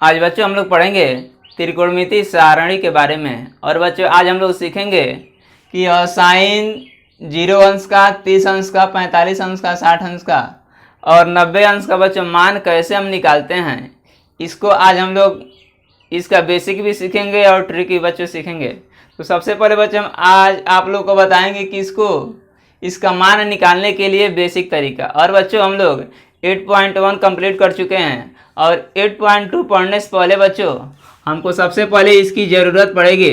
आज बच्चों हम लोग पढ़ेंगे त्रिकोणमिति सारणी के बारे में। और बच्चों आज हम लोग सीखेंगे कि साइन 0 अंश का, 30 अंश का, 45 अंश का, 60 अंश का और 90 अंश का बच्चों मान कैसे हम निकालते हैं। इसको आज हम लोग इसका बेसिक भी सीखेंगे और ट्रिक भी बच्चों सीखेंगे। तो सबसे पहले बच्चों हम आज आप लोग को बताएंगे कि इसका मान निकालने के लिए बेसिक तरीका। और बच्चों हम लोग 8.1 कंप्लीट कर चुके हैं और 8.2 पढ़ने से पहले बच्चों हमको सबसे पहले इसकी ज़रूरत पड़ेगी।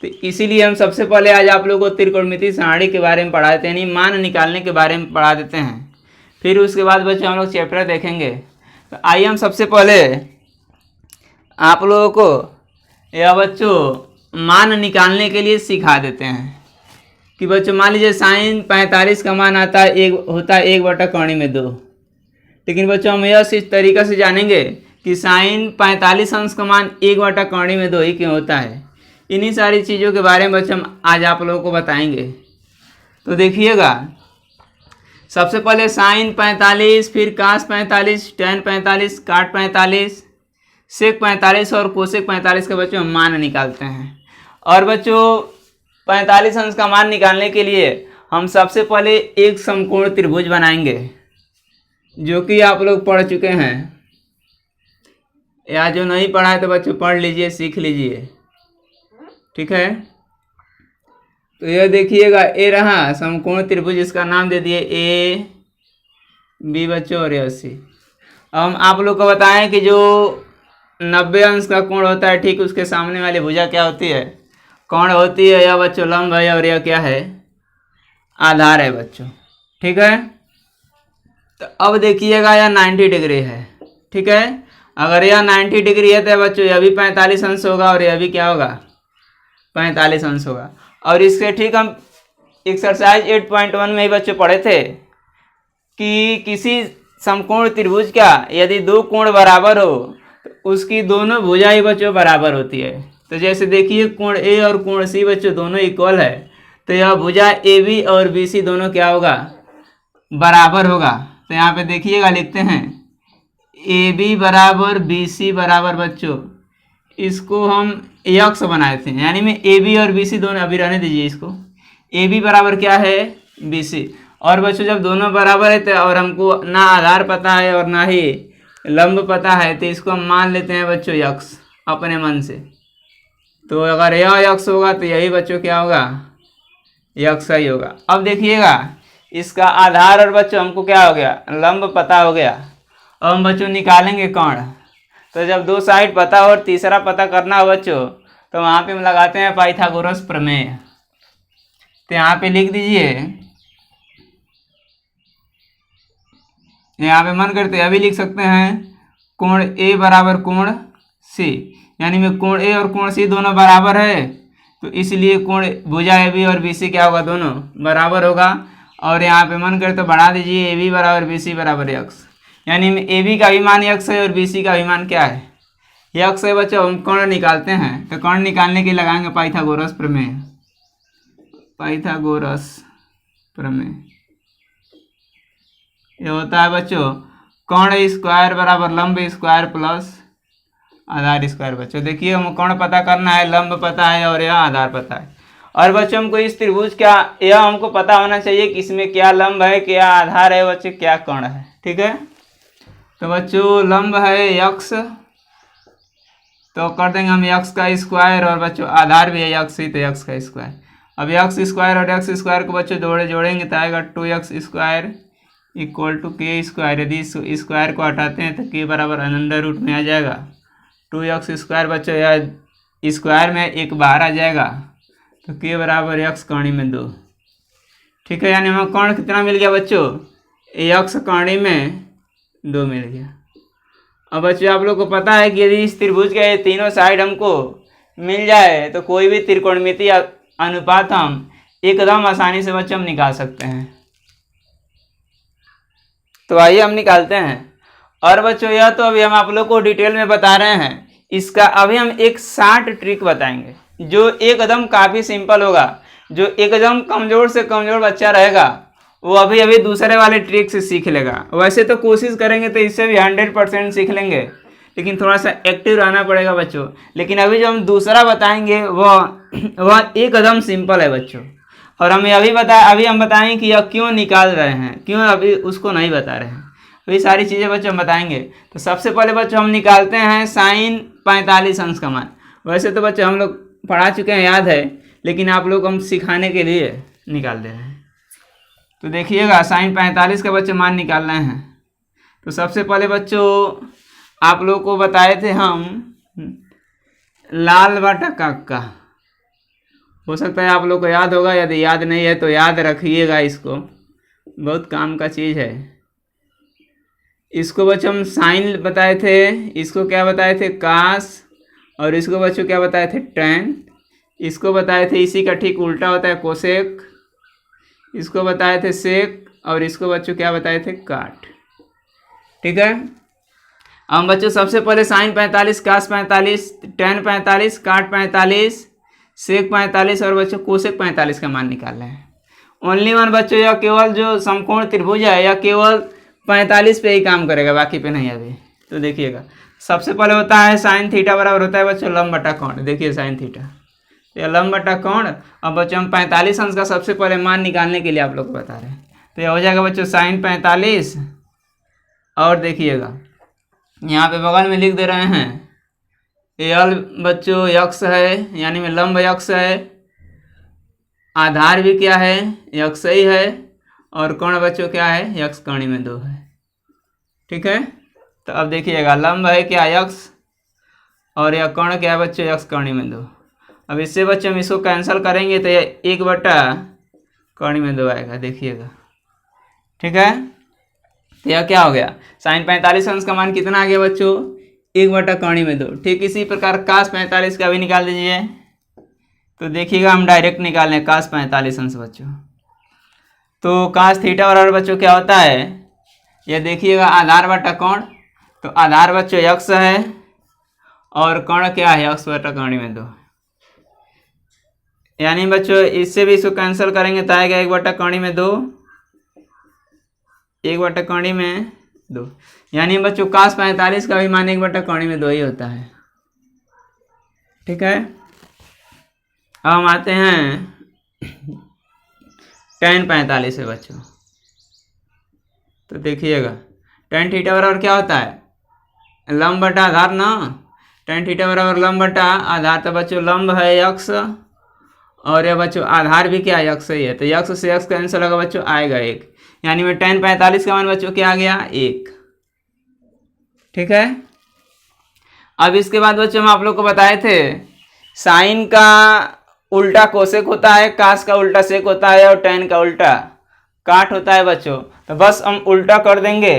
तो इसीलिए हम सबसे पहले आज आप लोगों को त्रिकोणमिति सारणी के बारे में पढ़ा देते हैं, यानी मान निकालने के बारे में पढ़ा देते हैं। फिर उसके बाद बच्चों हम लोग चैप्टर देखेंगे। तो आइए हम सबसे पहले आप लोगों को यह बच्चों मान निकालने के लिए सिखा देते हैं कि बच्चों मान लीजिए साइन 45 का मान आता है होता है 1/2। लेकिन बच्चों हम यह इस तरीक़ा से जानेंगे कि साइन 45 अंश का मान 1/2 ही क्यों होता है। इन्हीं सारी चीज़ों के बारे में बच्चों हम आज आप लोगों को बताएंगे। तो देखिएगा, सबसे पहले साइन 45, फिर कास 45, टेन 45, काट 45, सेक 45 और कोसेक 45 का बच्चों हम मान निकालते हैं। और बच्चों 45 अंश का मान निकालने के लिए हम सबसे पहले एक समकोण त्रिभुज बनाएंगे, जो कि आप लोग पढ़ चुके हैं, या जो नहीं पढ़ा है तो बच्चों पढ़ लीजिए, सीख लीजिए, ठीक है। तो यह देखिएगा, ए रहा समकोण त्रिभुज, इसका नाम दे दिए ए बी बच्चों और 80। अब हम आप लोग को बताएं कि जो 90 अंश का कोण होता है, ठीक उसके सामने वाली भुजा क्या होती है, कोण होती है। यह बच्चों लंब है और यह क्या है, आधार है बच्चों, ठीक है। तो अब देखिएगा यह 90 डिग्री है, ठीक है। अगर यह 90 डिग्री है तो बच्चों यह भी 45 अंश होगा और यह भी क्या होगा, 45 अंश होगा। और इसके ठीक हम एक्सरसाइज 8.1 में ही बच्चों पढ़े थे कि किसी समकोण त्रिभुज का यदि दो कोण बराबर हो तो उसकी दोनों भुजा ही बच्चों बराबर होती है। तो जैसे देखिए कोण ए और कोण सी बच्चों दोनों इक्वल है, तो यह भुजा ए बी और बी सी दोनों क्या होगा, बराबर होगा। तो यहाँ पे देखिएगा, लिखते हैं ए बी बराबर बी सी बराबर बच्चों, इसको हम यक्स बनाए थे, यानी में ए बी और बी सी दोनों, अभी रहने दीजिए इसको, ए बी बराबर क्या है, बी सी। और बच्चों जब दोनों बराबर है तो और हमको ना आधार पता है और ना ही लंब पता है, तो इसको हम मान लेते हैं बच्चों यक्स अपने मन से। तो अगर यह यक्स होगा तो यही बच्चों क्या होगा, यक्स ही होगा। अब देखिएगा, इसका आधार और बच्चों हमको क्या हो गया, लंब पता हो गया। अब हम बच्चों निकालेंगे कोण। तो जब दो साइड पता हो और तीसरा पता करना हो बच्चों, तो वहाँ पे हम लगाते हैं पाइथागोरस प्रमेय। तो यहाँ पे लिख दीजिए, यहाँ पे मन करते अभी लिख सकते हैं कोण ए बराबर कोण सी, यानी में कोण ए और कोण सी दोनों बराबर है, तो इसलिए कोण भुजा ए बी और बी सी क्या होगा, दोनों बराबर होगा। और यहाँ पे मन करे तो बढ़ा दीजिए, ए बी बराबर बी सी बराबर यक्स, यानी ए बी का भी मान यक्स है और बी सी का भी मान क्या है, यक्स है बच्चों। हम कोण निकालते हैं, तो कोण निकालने के लिए लगाएंगे पाइथागोरस प्रमेय। पाइथागोरस प्रमेय ये होता है बच्चों कोण स्क्वायर बराबर लंब स्क्वायर प्लस आधार स्क्वायर। बच्चों देखिए, हम कोण पता करना है, लंब पता है और यह आधार पता है। और बच्चों हमको इस त्रिभुज का यह हमको पता होना चाहिए कि इसमें क्या लंब है, क्या आधार है बच्चों, क्या कोण है, ठीक है। तो बच्चों लंब है यक्स, तो कर देंगे हम यक्स का स्क्वायर, और बच्चों आधार भी है यक्स ही, तो यक्स का स्क्वायर। अब यक्स स्क्वायर और यक्स स्क्वायर को बच्चों जोड़ेंगे तो आएगा 2x स्क्वायर इक्वल टू के स्क्वायर। यदि इस स्क्वायर को हटाते हैं तो के बराबर अंडर रूट में आ जाएगा 2x स्क्वायर। बच्चों यह स्क्वायर में एक बाहर आ जाएगा, तो के बराबर यक्स कौणी में 2, ठीक है। यानी हमें कोण कितना मिल गया बच्चों, यक्स कौणी में 2 मिल गया। अब बच्चों आप लोग को पता है कि यदि इस त्रिभुज के ये तीनों साइड हमको मिल जाए तो कोई भी त्रिकोणमितीय अनुपात हम एकदम आसानी से बच्चों हम निकाल सकते हैं। तो आइए हम निकालते हैं। और बच्चों यह तो अभी हम आप लोग को डिटेल में बता रहे हैं, इसका अभी हम एक शार्ट ट्रिक बताएंगे जो एकदम काफ़ी सिंपल होगा। जो एकदम कमज़ोर से कमज़ोर बच्चा रहेगा वो अभी अभी दूसरे वाले ट्रिक से सीख लेगा। वैसे तो कोशिश करेंगे तो इससे भी 100% सीख लेंगे, लेकिन थोड़ा सा एक्टिव रहना पड़ेगा बच्चों। लेकिन अभी जो हम दूसरा बताएंगे वह एकदम सिंपल है बच्चों। और हमें अभी हम बताएंगे कि यह क्यों निकाल रहे हैं, क्यों अभी उसको नहीं बता रहे हैं। अभी सारी चीज़ें बच्चों हम बताएंगे। तो सबसे पहले बच्चों हम निकालते हैं साइन 45 अंश का मान। वैसे तो बच्चों हम लोग पढ़ा चुके हैं, याद है, लेकिन आप लोग हम सिखाने के लिए निकाल दे रहे हैं। तो देखिएगा साइन 45 का बच्चों मान निकालना है। तो सबसे पहले बच्चों आप लोग को बताए थे हम लाल बटा काका। हो सकता है आप लोग को याद होगा, यदि याद नहीं है तो याद रखिएगा, इसको बहुत काम का चीज़ है। इसको बच्चों हम साइन बताए थे, इसको क्या बताए थे कास, और इसको बच्चों क्या बताए थे टैन। इसको बताए थे इसी का ठीक उल्टा होता है कोसेक। इसको बताए थे सेक, और इसको बच्चों क्या बताए थे काट। ठीक है। हम बच्चों सबसे पहले साइन 45, कास 45, टैन 45, काट 45, सेक 45 और बच्चों कोसेक 45 का मान निकाल रहे हैं। ओनली वन बच्चों यह केवल जो समकोण त्रिभुज है यह केवल 45 पे ही काम करेगा, बाकी पे नहीं अभी। तो देखिएगा सबसे पहले होता है साइन थीटा बराबर होता है बच्चों लंब बटा कोण। देखिए साइन थीटा, यह लंब बटा कोण। अब बच्चों हम 45 अंश का सबसे पहले मान निकालने के लिए आप लोग को बता रहे हैं। तो यह हो जाएगा बच्चों साइन 45, और देखिएगा यहाँ पे बगल में लिख दे रहे हैं एल बच्चों यक्स है, यानी में लंब यक्स है, आधार भी क्या है यक्स ही है, और कोण बच्चों क्या है यक्स कणी में 2 है। ठीक है। तो अब देखिएगा लंब है क्या यक्स, और यह कोण क्या है बच्चों यक्स कणी में 2। अब इससे बच्चों हम इसको कैंसिल करेंगे तो यह 1 बटा कणी में 2 आएगा। देखिएगा ठीक है। तो यह क्या हो गया साइन 45 अंश का मान कितना आ गया बच्चों 1 बटा कणी में 2। ठीक इसी प्रकार कास 45 का भी निकाल दीजिए। तो देखिएगा हम डायरेक्ट निकालें कास 45 अंश बच्चों। तो कास थीटा बराबर बच्चों क्या होता है, यह देखिएगा आधार बटा कोण। तो आधार बच्चों यक्स है और कोण क्या है यक्स बटा कणी में 2, यानी बच्चों इससे भी इसको कैंसिल करेंगे तो आएगा 1 बटा कणी में 2, 1 बटा कणी में 2, यानी बच्चों कास 45 का भी मान 1 बटा कणी में 2 ही होता है। ठीक है। अब हम आते हैं टैन 45 है बच्चों। तो देखिएगा टैन थीटा बराबर क्या होता है लंब बटा आधार ना। टैन थीटा बराबर लंब बटा आधार। तो बच्चों लंब है यक्स, और यह बच्चों आधार भी क्या यक्स ही है। तो यक्स से यक्स कैंसिल होगा बच्चों आएगा 1, यानी में टैन 45 का मान बच्चों क्या आ गया 1। ठीक है। अब इसके बाद बच्चों हम आप लोग को बताए थे साइन का उल्टा कोसेक होता है, कास का उल्टा सेक होता है, और टैन का उल्टा काट होता है बच्चों। तो बस हम उल्टा कर देंगे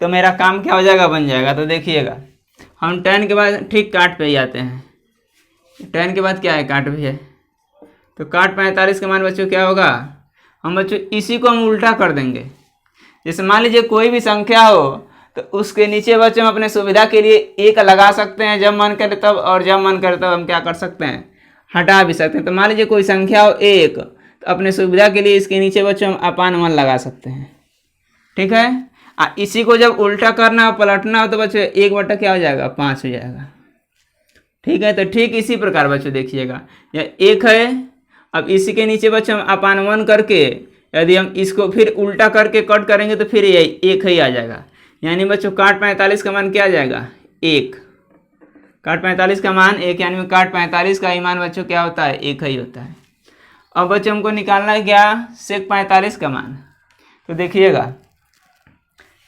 तो मेरा काम क्या हो जाएगा बन जाएगा। तो देखिएगा हम टैन के बाद ठीक काट पे ही आते हैं। टैन के बाद क्या है काट भी है। तो काट 45 का मान बच्चों क्या होगा, हम बच्चों इसी को हम उल्टा कर देंगे। जैसे मान लीजिए कोई भी संख्या हो तो उसके नीचे बच्चों हम अपने सुविधा के लिए 1 लगा सकते हैं जब मन करे तब, और जब मन करे तब हम क्या कर सकते हैं हटा भी सकते हैं। तो मान लीजिए कोई संख्या हो 1, तो अपने सुविधा के लिए इसके नीचे बच्चों हम अपान 1 लगा सकते हैं। ठीक है। इसी को जब उल्टा करना हो पलटना हो तो बच्चों 1 बटा क्या हो जाएगा 5 हो जाएगा। ठीक है। तो ठीक इसी प्रकार बच्चों देखिएगा यह 1 है। अब इसी के नीचे बच्चों हम अपान 1 करके यदि हम इसको फिर उल्टा करके कट करेंगे तो फिर ये 1 ही आ जाएगा, यानी बच्चों काट 45 का मान क्या आ जाएगा 1। काट 45 का मान 1, यानी काट 45 का ही मान बच्चों क्या होता है 1 ही होता है। अब बच्चों हमको निकालना है क्या सेक 45 का मान। तो देखिएगा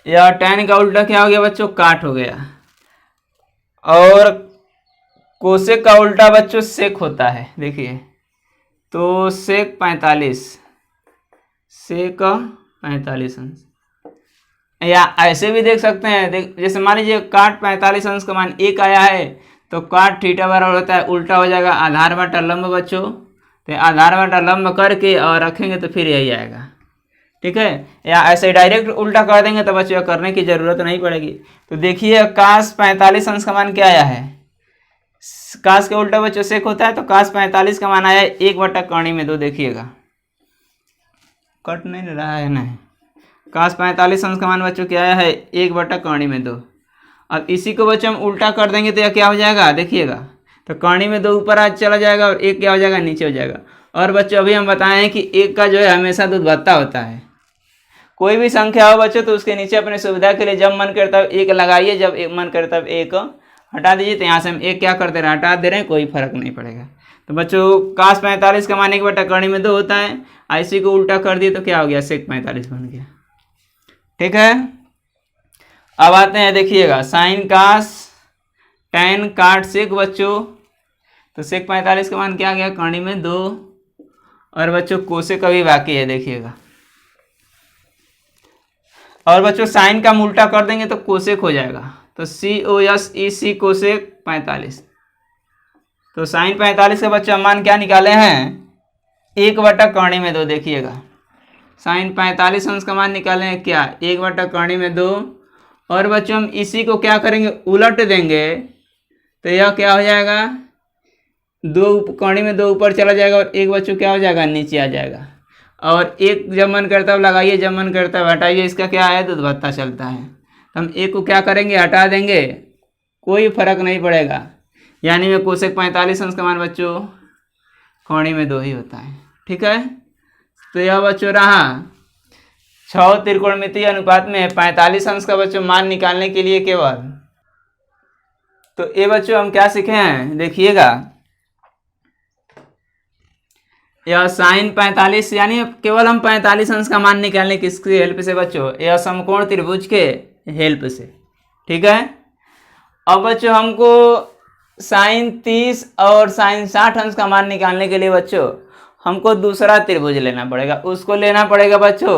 यह टैन का उल्टा क्या हो गया बच्चों काट हो गया, और कोसेक का उल्टा बच्चों सेक होता है। देखिए तो सेक 45, सेक 45 अंश, या ऐसे भी देख सकते हैं। जैसे मान लीजिए काट 45 अंश का मान 1 आया है तो काट थीटा बराबर होता है उल्टा हो जाएगा आधार बटा लंब बच्चों। तो आधार बटा लंब करके और रखेंगे तो फिर यही आएगा। ठीक है। या ऐसे डायरेक्ट उल्टा कर देंगे तो बच्चों करने की जरूरत नहीं पड़ेगी। तो देखिए कास 45 अंश का मान क्या आया है, कास के उल्टा बच्चों सेक होता है। तो कास 45 का मान आया है 1 बटा कणी में 2। देखिएगा कट नहीं रहा है ना, कास 45 अंश का मान बच्चों क्या आया है 1 बटा कणी में 2। अब इसी को बच्चों हम उल्टा कर देंगे तो यह क्या हो जाएगा, देखिएगा, तो कर्ण में 2 ऊपर आज चला जाएगा और 1 क्या हो जाएगा, नीचे हो जाएगा। और बच्चों अभी हम बताएं कि 1 का जो है हमेशा दूरवत्ता होता है। कोई भी संख्या हो बच्चों तो उसके नीचे अपने सुविधा के लिए जब मन करता है 1 लगाइए, जब एक मन करता है 1 हटा दीजिए। तो यहाँ से हम 1 क्या कर दे रहे हैं, हटा दे रहे हैं, कोई फर्क नहीं पड़ेगा। तो बच्चों cos 45 का मान 1 बटा कर्ण में 2 होता है। इसी को उल्टा कर दिए तो क्या हो गया, sec 45 बन गया। ठीक है, अब आते हैं, देखिएगा, sin cos tan काट sec बच्चों, तो sec 45 का मान क्या गया, कर्ण में 2। और बच्चों कोसेक अभी बाकी है, देखिएगा। और बच्चों साइन का हम उल्टा कर देंगे तो कोसेक हो जाएगा, तो COSEC कोसेक 45। तो साइन 45 का बच्चों हम मान क्या निकाले हैं, 1 बटा कर्ण में 2। देखिएगा, साइन 45 अंश का मान निकाले हैं क्या, 1 बटा कर्ण में 2। और बच्चों हम इसी को क्या करेंगे, उलट देंगे, तो यह क्या हो जाएगा, 2 कर्ण में 2 ऊपर चला जाएगा और 1 बच्चों क्या हो जाएगा, नीचे आ जाएगा। और 1 जब मन करता है लगाइए, जब मन करता है हटाइए, इसका क्या है, दूरवत्ता चलता है। तो हम 1 को क्या करेंगे, हटा देंगे, कोई फर्क नहीं पड़ेगा। यानी में कोसेक 45 अंश का मान बच्चों कर्ण में 2 ही होता है। ठीक है, तो यह बच्चों रहा 6 त्रिकोणमितीय अनुपात में 45 अंश का बच्चों मान निकालने के लिए केवल। तो ये बच्चों हम क्या सीखे हैं, देखिएगा, यह साइन 45 यानी केवल हम 45 अंश का मान निकालने किसकी हेल्प से बच्चों, यह समकोण त्रिभुज के हेल्प से। ठीक है, अब बच्चों हमको साइन 30 और साइन 60 अंश का मान निकालने के लिए बच्चों हमको दूसरा त्रिभुज लेना पड़ेगा। उसको लेना पड़ेगा बच्चों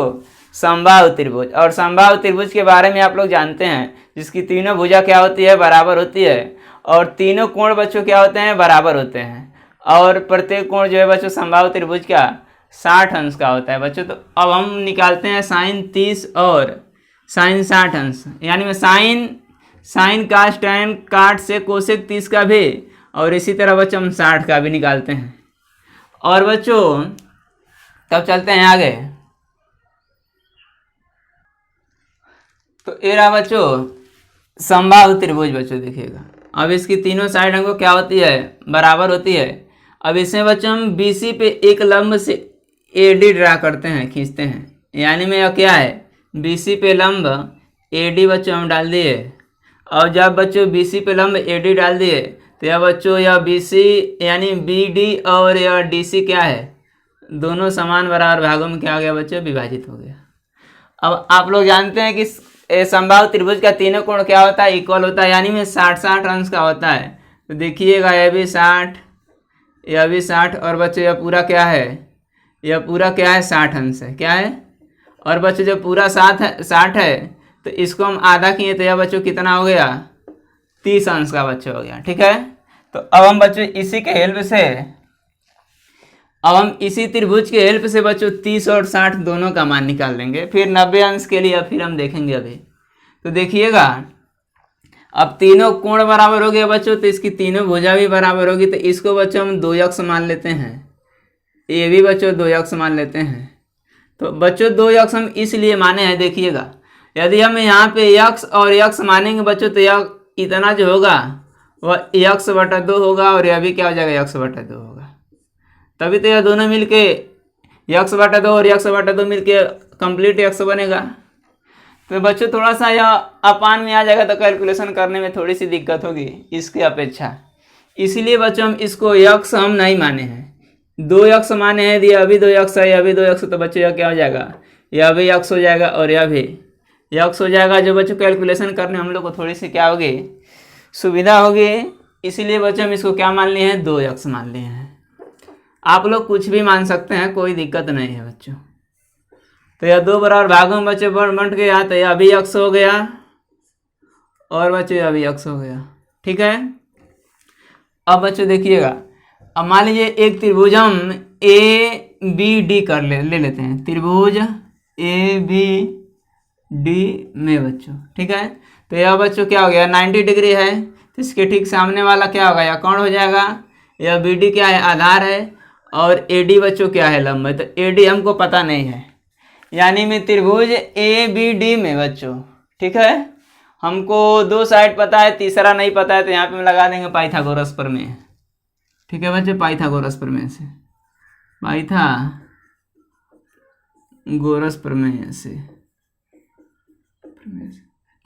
समबाहु त्रिभुज। और समबाहु त्रिभुज के बारे में आप लोग जानते हैं, जिसकी तीनों भुजा क्या होती है, बराबर होती है, और तीनों कोण बच्चों क्या होते हैं, बराबर होते हैं। और प्रत्येक कोण जो है बच्चों समबाहु त्रिभुज का 60 अंश का होता है बच्चों। तो अब हम निकालते हैं साइन 30 और साइन 60 अंश, यानी में साइन कास टैन काट से कोसेक 30 का भी, और इसी तरह बच्चों हम 60 का भी निकालते हैं। और बच्चों तब चलते हैं आगे। तो ये रहा बच्चों समबाहु त्रिभुज बच्चों, देखिएगा। अब इसकी तीनों साइड हमको क्या होती है, बराबर होती है। अब इसमें बच्चों हम BC पे एक लंब से AD ड्रा करते हैं, खींचते हैं। यानी में यह क्या है, BC पे लंब AD बच्चों हम डाल दिए। और जब बच्चों BC पे लंब AD डाल दिए तो यह बच्चों यह BC यानी BD और यह DC क्या है, दोनों समान बराबर भागों में क्या हो गया बच्चों, विभाजित हो गया। अब आप लोग जानते हैं कि समबाहु त्रिभुज का तीनों कोण क्या होता है, इक्वल होता है, यानी में 60-60 अंश का होता है। तो देखिएगा यह भी 60, यह भी 60, और बच्चों यह पूरा क्या है, यह पूरा क्या है, 60 अंश है, क्या है। और बच्चों जब पूरा 60 है तो इसको हम आधा किए तो यह बच्चों कितना हो गया, 30 अंश का बच्चों हो गया। ठीक है, तो अब हम बच्चों इसी के हेल्प से, अब हम इसी त्रिभुज के हेल्प से बच्चों 30 और 60 दोनों का मान निकाल लेंगे। फिर 90 अंश के लिए फिर हम देखेंगे अभी। तो देखिएगा, अब तीनों कोण बराबर हो गए बच्चों, तो इसकी तीनों भुजा भी बराबर होगी। तो इसको बच्चों हम 2 अक्ष मान लेते हैं, ये भी बच्चों 2 अक्ष मान लेते हैं। तो बच्चों 2 अक्ष हम इसलिए माने हैं, देखिएगा, यदि हम यहाँ पे x और x मानेंगे बच्चों तो यह इतना जो होगा वह x/2 होगा, और यह भी क्या हो जाएगा, x/2 होगा। तभी तो यह दोनों मिलके x/2 और x/2 मिलके कंप्लीट x बनेगा। तो बच्चों थोड़ा सा यह अपान में आ जाएगा तो कैलकुलेशन करने में थोड़ी सी दिक्कत होगी इसके अपेक्षा। इसलिए बच्चों हम इसको x हम नहीं माने हैं, 2 x माने हैं। यह अभी 2 x है, यह भी 2 x, तो बच्चों यह क्या हो जाएगा, यह भी x हो जाएगा और यह भी x हो जाएगा। जो बच्चों कैलकुलेशन करने हम लोग को थोड़ी सी क्या होगी, सुविधा होगी। इसीलिए बच्चों हम इसको क्या मान लिए हैं, 2 x मान लिए हैं। आप लोग कुछ भी मान सकते हैं, कोई दिक्कत नहीं है बच्चों। तो यह 2 बराबर भागों में बच्चों बंट गया, तो यह भी x हो गया और बच्चों यह भी x हो गया। ठीक है, अब बच्चों देखिएगा, अब मान लीजिए एक त्रिभुज हम ABD कर ले लेते हैं, त्रिभुज ABD में बच्चों। ठीक है, तो यह बच्चों क्या हो गया, 90 डिग्री है, तो इसके ठीक सामने वाला क्या होगा, यह कोण हो जाएगा। यह BD क्या है, आधार है, और AD बच्चों क्या है, लंब है। तो AD हमको पता नहीं है, यानी में त्रिभुज ABD में बच्चों, ठीक है, हमको 2 साइड पता है, तीसरा नहीं पता है, तो यहाँ पे हम लगा देंगे पाइथागोरस प्रमेय। ठीक है बच्चों, पाइथागोरस प्रमेय से, पाइथागोरस प्रमेय से।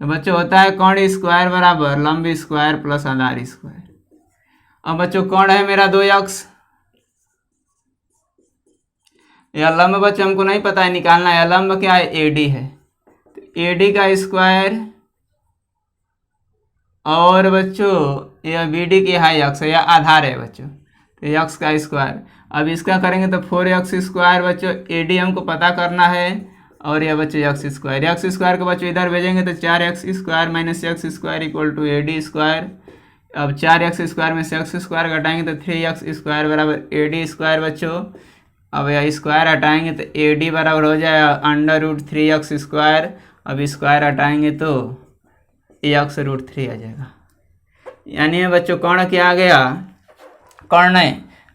तो बच्चों होता है कोण स्क्वायर बराबर लंब स्क्वायर प्लस आधार स्क्वायर। अब बच्चों कोण है मेरा 2x, या लंब बच्चों हमको नहीं पता है, निकालना है। लंब क्या है, AD है, तो AD का स्क्वायर, और बच्चों यह BD की है x है, या आधार है बच्चों, तो x का स्क्वायर। अब इसका करेंगे तो 4x स्क्वायर बच्चों, AD हमको पता करना है, और यह बच्चों x स्क्वायर को बच्चों इधर भेजेंगे तो 4x square minus x square equal to AD square. अब 4x स्क्वायर में से x स्क्वायर घटाएंगे तो 3x स्क्वायर बराबर AD स्क्वायर बच्चों। अब यह स्क्वायर हटाएंगे तो AD बराबर हो जाएगा √3x स्क्वायर। अब स्क्वायर हटाएंगे तो x√3 आ जाएगा। यानी बच्चों कर्ण क्या आ गया, कर्ण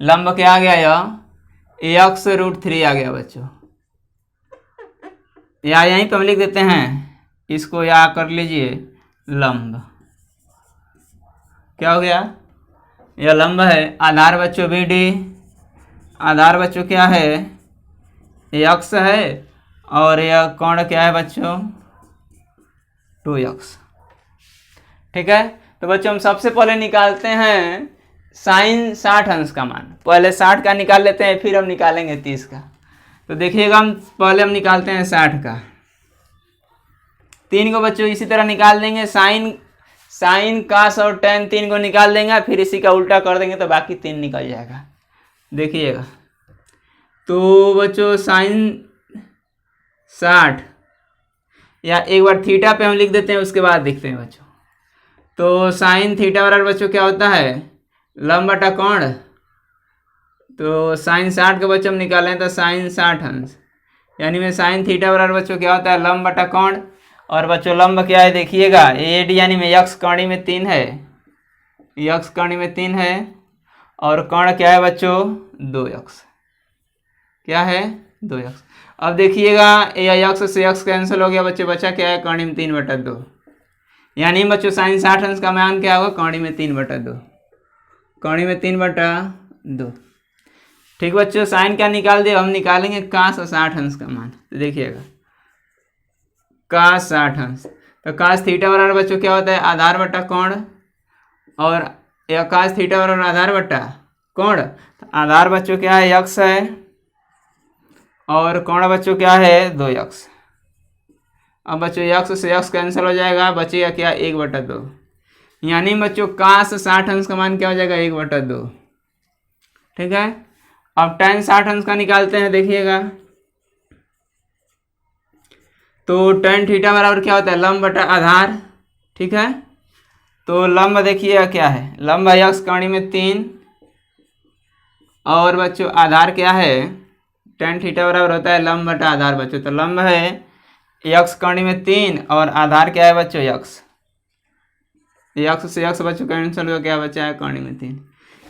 लंब क्या आ गया, यह x√3 आ गया बच्चों। या यहीं पर हम लिख देते हैं इसको, या कर लीजिए लंब क्या हो गया, यह लंब है। आधार बच्चों BD, आधार बच्चों क्या है, x है, और यह कोण क्या है बच्चों 2x। ठीक है, तो बच्चों हम सबसे पहले निकालते हैं साइन 60 अंश का मान। पहले 60 का निकाल लेते हैं, फिर हम निकालेंगे 30 का। तो देखिएगा हम पहले हम निकालते हैं 60 का। 3 को बच्चों इसी तरह निकाल देंगे, साइन कास और टेन 3 को निकाल देंगे, फिर इसी का उल्टा कर देंगे तो बाकी 3 निकल जाएगा। देखिएगा तो बच्चों साइन 60, या एक बार थीटा पे हम लिख देते हैं, उसके बाद देखते हैं बच्चों। तो साइन थीटा बराबर बच्चों क्या होता है, लंब बटा कोण। तो साइन 60 के बच्चों हम निकालें तो साइन 60 अंश, यानी में साइन थीटा बराबर बच्चों क्या होता है, लंब बटा कोण। और बच्चों लंब क्या है देखिएगा, AD यानी में x कौणी में 3 है, x कौणी में 3 है, और कोण क्या है बच्चों 2x, क्या है 2x। अब देखिएगा यह x से x कैंसिल हो गया बच्चों, बचा क्या है कौणी में 3/2, यानी बच्चों साइन 60 अंश का मान क्या होगा, कौणी में 3/2, कौणी में 3/2। ठीक बच्चों, साइन क्या निकाल दिया, हम निकालेंगे कास 60 अंश का मान। तो देखिएगा कास 60 अंश, तो कास थीटा बराबर बच्चों क्या होता है, आधार बटा कोण, और यह कास थीटा बराबर आधार बटा कोण। तो आधार बच्चों क्या है x है, और कोण बच्चों क्या है 2x। अब बच्चों x से x कैंसिल हो जाएगा, बचेगा क्या 1/2, यानी बच्चों कास 60 अंश का मान क्या हो जाएगा 1/2। ठीक है, अब tan 60 अंश का निकालते हैं। देखिएगा तो tan थीटा बराबर क्या होता है, लंब बटा आधार। ठीक है, तो लंब देखिएगा क्या है, लंब है x कौणी में 3, और बच्चों आधार क्या है, tan थीटा बराबर होता है लंब बटा आधार बच्चों। तो लंब है x कौणी में 3, और आधार क्या है बच्चों x से x बच्चों कैंसिल हो, क्या बचा है कौणी में 3,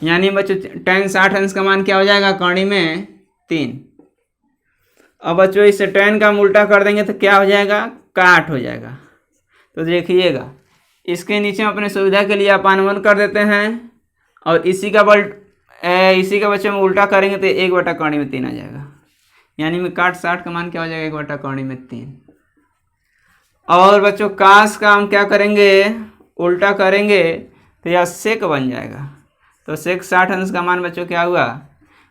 यानी बच्चों tan 60 अंश का मान क्या हो जाएगा, कौणी में 3। अब बच्चों इसे tan का हम उल्टा कर देंगे तो क्या हो जाएगा, 60 हो जाएगा। तो देखिएगा इसके नीचे अपने सुविधा के लिए अपानवन कर देते हैं, और इसी का बच्चों में उल्टा करेंगे तो 1 कौणी में 3 आ जाएगा, यानी में काट 60 का मान क्या हो जाएगा 1 कौणी में 3। और बच्चों कास का हम क्या करेंगे, उल्टा करेंगे तो यह सेक बन जाएगा। तो सेक 60 अंश का मान बच्चों क्या हुआ,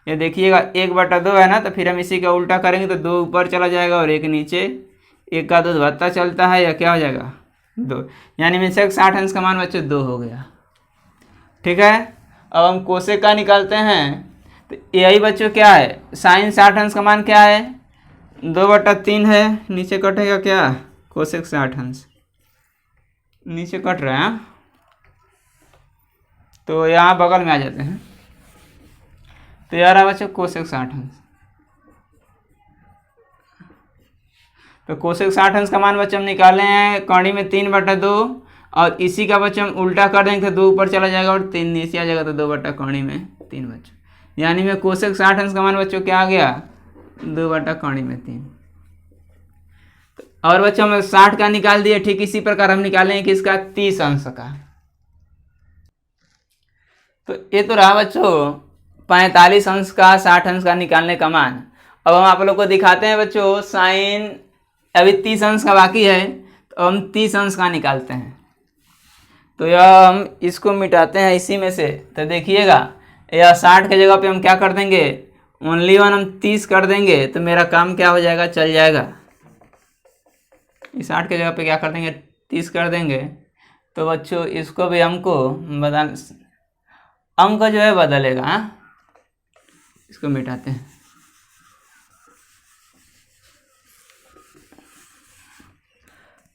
ये देखिएगा 1/2 है ना, तो फिर हम इसी का उल्टा करेंगे तो 2 ऊपर चला जाएगा और 1 नीचे, 1 का 2 भत्ता चलता है, या क्या हो जाएगा 2, यानी में सेक 60 अंश का मान बच्चों 2 हो गया। ठीक है, अब हम कोसेक का निकालते हैं। तो यही बच्चों क्या है, साइन 60 अंश का मान क्या है 2/3 है, नीचे कटेगा क्या कोसेक 60 अंश, नीचे कट रहा है, तो यहाँ बगल में आ जाते हैं। तो यार बच्चों कोसेक 60 अंश, तो कोसेक 60 अंश का मान बच्चों हम निकाले हैं कौणी में 3/2, और इसी का बच्चों हम उल्टा कर देंगे तो 2 ऊपर चला जाएगा और 3 नीचे आ जाएगा, तो 2 कौणी में 3 बच्चों, यानी में कोसेक 60 अंश का मान बच्चों क्या आ गया 2 कौणी में 3। तो और बच्चों हम 60 का निकाल दिए, ठीक इसी प्रकार हम निकालेंगे किसका, 30 अंश का। तो ये तो रहा बच्चों 45 अंश का 60 अंश का निकालने का मान। अब हम आप लोग को दिखाते हैं बच्चों साइन, अभी 30 अंश का बाकी है, तो हम 30 अंश का निकालते हैं। तो यह हम इसको मिटाते हैं इसी में से, तो देखिएगा यह 60 के जगह पे हम क्या कर देंगे, ओनली वन हम 30 कर देंगे, तो मेरा काम क्या हो जाएगा, चल जाएगा। इस 60 के जगह पे क्या कर देंगे, 30 कर देंगे। तो बच्चों इसको भी हमको बदल, अंक जो है बदलेगा। इसको मिटाते हैं।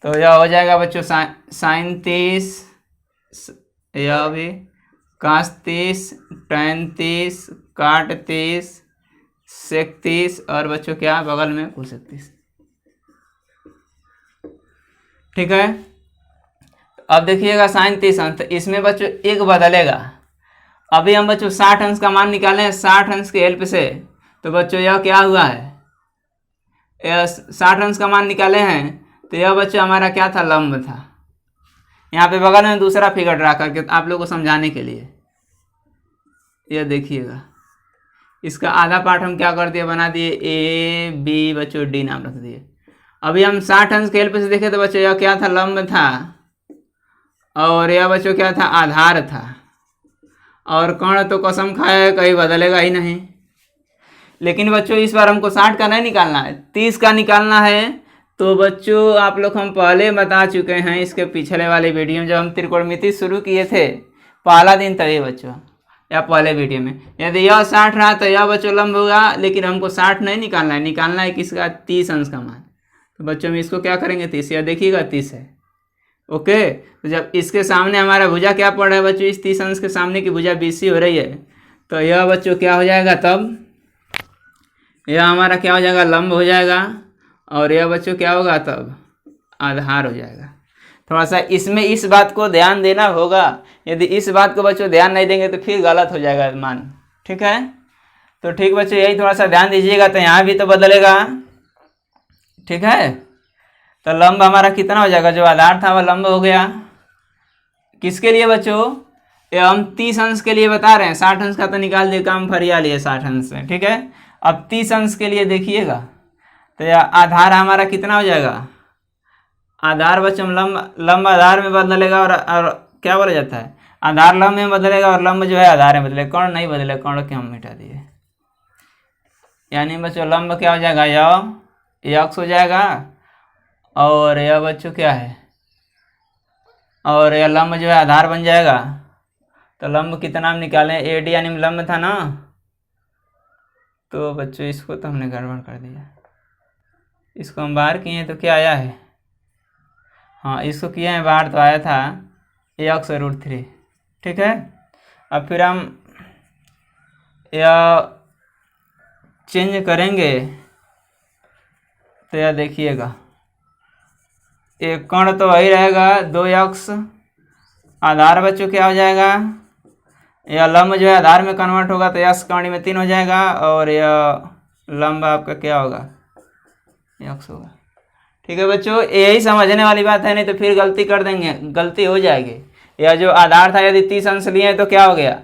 तो यह हो जाएगा बच्चों साइन 30, यह भी कास 30, टैन 30, काट 30, सेक 30 और बच्चों क्या बगल में कोसेक 30। ठीक है। अब देखिएगा साइन 30 अंश, इसमें बच्चों एक बदलेगा। अभी हम बच्चों 60 अंश का मान निकाले हैं 60 अंश के हेल्प से। तो बच्चों यह क्या हुआ है, 60 अंश का मान निकाले हैं, तो यह बच्चों हमारा क्या था, लंब था। यहाँ पे बगल में दूसरा फिगर ड्रा करके आप लोगों को समझाने के लिए, यह देखिएगा इसका आधा पार्ट हम क्या कर दिए, बना दिए ए बी बच्चों डी नाम रख दिए। अभी हम 60 अंश के हेल्प से देखे तो बच्चों यह क्या था, लंब था, और यह बच्चों क्या था, आधार था। और कर्ण तो कसम खाया कहीं बदलेगा ही नहीं। लेकिन बच्चों इस बार हमको 60 का नहीं निकालना है, 30 का निकालना है। तो बच्चों आप लोग हम पहले बता चुके हैं इसके पिछले वाले वीडियो में, जब हम त्रिकोणमिति शुरू किए थे पहला दिन तभी बच्चों, या पहले वीडियो में, यदि यह 60 रहा तो यह बच्चों लंब होगा। लेकिन हमको 60 नहीं निकालना है, निकालना है किसका, 30 अंश का मान। तो बच्चों हम इसको क्या करेंगे, 30, या देखिएगा 30 है। ओके। तो जब इसके सामने हमारा भुजा क्या पड़ रहा है बच्चों, इस 30 अंश के सामने की भुजा BC हो रही है, तो यह बच्चों क्या हो जाएगा, तब यह हमारा क्या हो जाएगा, लंब हो जाएगा। और यह बच्चों क्या होगा, तब आधार हो जाएगा। थोड़ा सा इसमें इस बात को ध्यान देना होगा, यदि इस बात को बच्चों ध्यान नहीं देंगे तो फिर गलत हो जाएगा मान। ठीक है। तो ठीक बच्चों यही थोड़ा सा ध्यान दीजिएगा। तो यहाँ भी तो बदलेगा। ठीक है। तो लंब हमारा कितना हो जाएगा, जो आधार था वह लंब हो गया। किसके लिए बच्चों, ये हम 30 अंश के लिए बता रहे हैं, 60 अंश का तो निकाल दिए, काम फरिया लिए 60 अंश से। ठीक है। अब 30 अंश के लिए देखिएगा, तो यह आधार हमारा कितना हो जाएगा, आधार बच्चों लंब आधार में बदलेगा, और क्या बोला जाता है, आधार लंब में बदलेगा और लंब जो है आधार में बदलेगा। कर्ण नहीं बदलेगा, कर्ण के हम मिटा दिए। यानी बच्चों लंब क्या हो जाएगा, यह x हो जाएगा, और यह बच्चों क्या है, और यह लंब जो है आधार बन जाएगा। तो लंब कितना हम निकालें, AD यानी लंब था ना। तो बच्चों इसको तो हमने गड़बड़ कर दिया, इसको हम बाहर किए तो क्या आया है, हाँ इसको किए हैं बाहर, तो आया था x√3। ठीक है। अब फिर हम यह चेंज करेंगे, तो यह देखिएगा एक कर्ण तो वही रहेगा 2x, आधार बच्चों क्या हो जाएगा, यह लंब जो है आधार में कन्वर्ट होगा, तो x कर्ण में 3 हो जाएगा, और यह लंब आपका क्या होगा, x होगा। ठीक है बच्चों, यही समझने वाली बात है, नहीं तो फिर गलती कर देंगे, गलती हो जाएगी। यह जो आधार था यदि 30 अंश लिए तो क्या हो गया,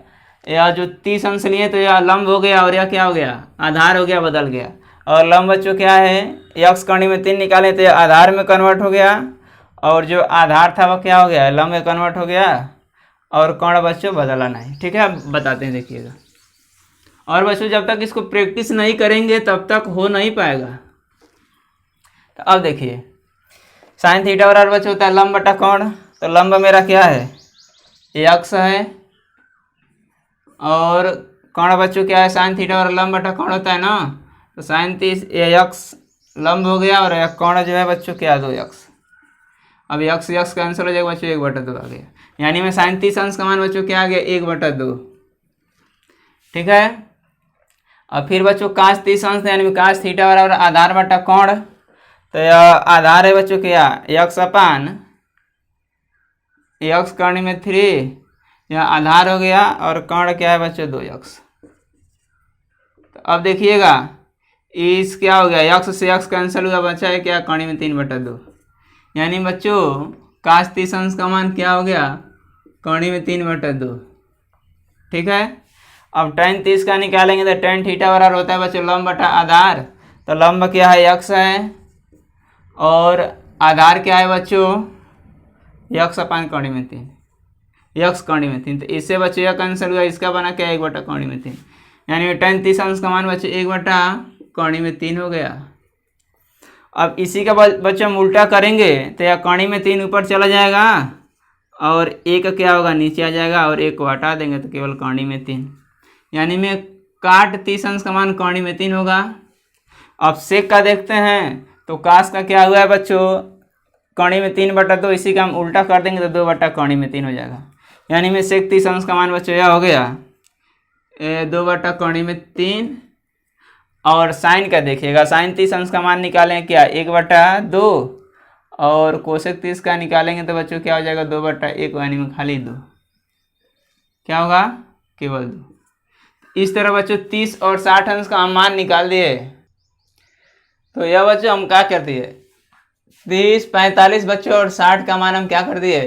यह जो 30 अंश लिए तो यह लंब हो गया, और यह क्या हो गया, आधार हो गया, बदल गया। और लंब बच्चों क्या है, x कर्ण में 3 निकाले तो यह आधार में कन्वर्ट हो गया, और जो आधार था वह क्या हो गया, लंब में कन्वर्ट हो गया, और कर्ण बच्चों बदला नहीं। ठीक है। अब बताते हैं, देखिएगा। और बच्चों जब तक इसको प्रैक्टिस नहीं करेंगे तब तक हो नहीं पाएगा। तो अब देखिए साइन थीटा बराबर बच्चों होता है लंब बटा कोण। तो लंब मेरा क्या है, x है, और कोण बच्चों क्या है, साइन थीटा बराबर लंब बटा कोण होता है ना। तो साइन 30 x लंब हो गया, और कोण जो है बच्चों क्या, 2x। अब x कैंसिल हो जाएगा बच्चों, 1/2 आ गया। यानी में साइन 30 अंश का मान बच्चों क्या आ गया, 1/2। ठीक है। अब फिर बच्चों काश 30 अंश, यानी में काश थीटा बराबर आधार बटा कोण। तो यह आधार है बच्चों क्या, x अपान x कर्ण में 3, यह आधार हो गया, और कर्ण क्या है बच्चों, 2x। तो अब देखिएगा इस क्या हो गया, यक्स से यक्स कैंसिल हुआ, बचा है क्या, कौड़ी में 3/2। यानी बच्चों काश 30 अंश का मान क्या हो गया, कौड़ी में 3/2। ठीक है। अब tan 30 का निकालेंगे तो tan थीटा बराबर होता है बच्चों लंब बटा आधार। तो लंब क्या है, यक्स है, और आधार क्या है बच्चों, यक्स अपान कौड़ी में 3, यक्स कौड़ी में 3। तो इससे बच्चों यह कैंसिल हुआ, इसका बना क्या 1/3। यानी tan 30 अंश का मान बच्चों 1/3 हो गया। अब इसी का बच्चों हम उल्टा करेंगे तो यह कौड़ी में 3 ऊपर चला जाएगा और एक क्या होगा, नीचे आ जाएगा, और एक को हटा देंगे तो केवल कौड़ी में 3। यानी में काट 30 अंश का मान कौड़ी में 3 होगा। अब सेक का देखते हैं तो काश का क्या हुआ है बच्चों, कौड़ी में 3/2, इसी का हम उल्टा कर देंगे तो 2/कौड़ी में 3 हो जाएगा। यानी में सेक 30 अंश का मान बच्चों यह हो गया 2/कौड़ी में 3। और साइन का देखिएगा, साइन 30 अंश का मान निकालें क्या 1/2, और कोसेक 30 का निकालेंगे तो बच्चों क्या हो जाएगा 2/1, यानी में खाली 2, क्या होगा केवल 2। इस तरह बच्चों 30 और 60 अंश का हम मान निकाल दिए। तो यह बच्चों हम क्या कर दिए, 30, 45 बच्चों और 60 का मान हम क्या कर दिए,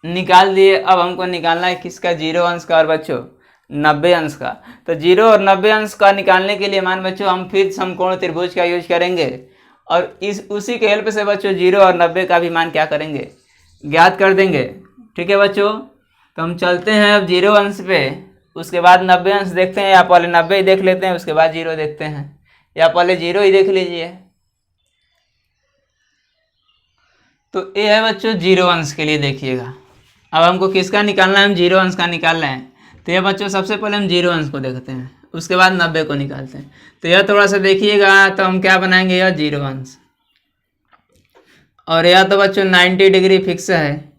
निकाल दिए। अब हमको निकालना है किसका, 0 अंश का और बच्चों 90 अंश का। तो 0 और 90 अंश का निकालने के लिए मान बच्चों हम फिर समकोण त्रिभुज का यूज करेंगे, और उसी के हेल्प से बच्चों 0 और 90 का भी मान क्या करेंगे, ज्ञात कर देंगे। ठीक है बच्चों। तो हम चलते हैं अब 0 अंश पे, उसके बाद 90 अंश देखते हैं, या पहले 90 ही देख लेते हैं उसके बाद 0 देखते हैं, या पहले 0 ही देख लीजिए। तो ये है बच्चों 0 अंश के लिए देखिएगा। अब हमको किसका निकालना है, हम 0 अंश का निकाल रहे हैं। तो यह बच्चों सबसे पहले हम 0 अंश को देखते हैं, उसके बाद 90 को निकालते हैं। तो यह थोड़ा सा देखिएगा, तो हम क्या बनाएंगे, यह 0 अंश, और यह तो बच्चों 90 डिग्री फिक्स है।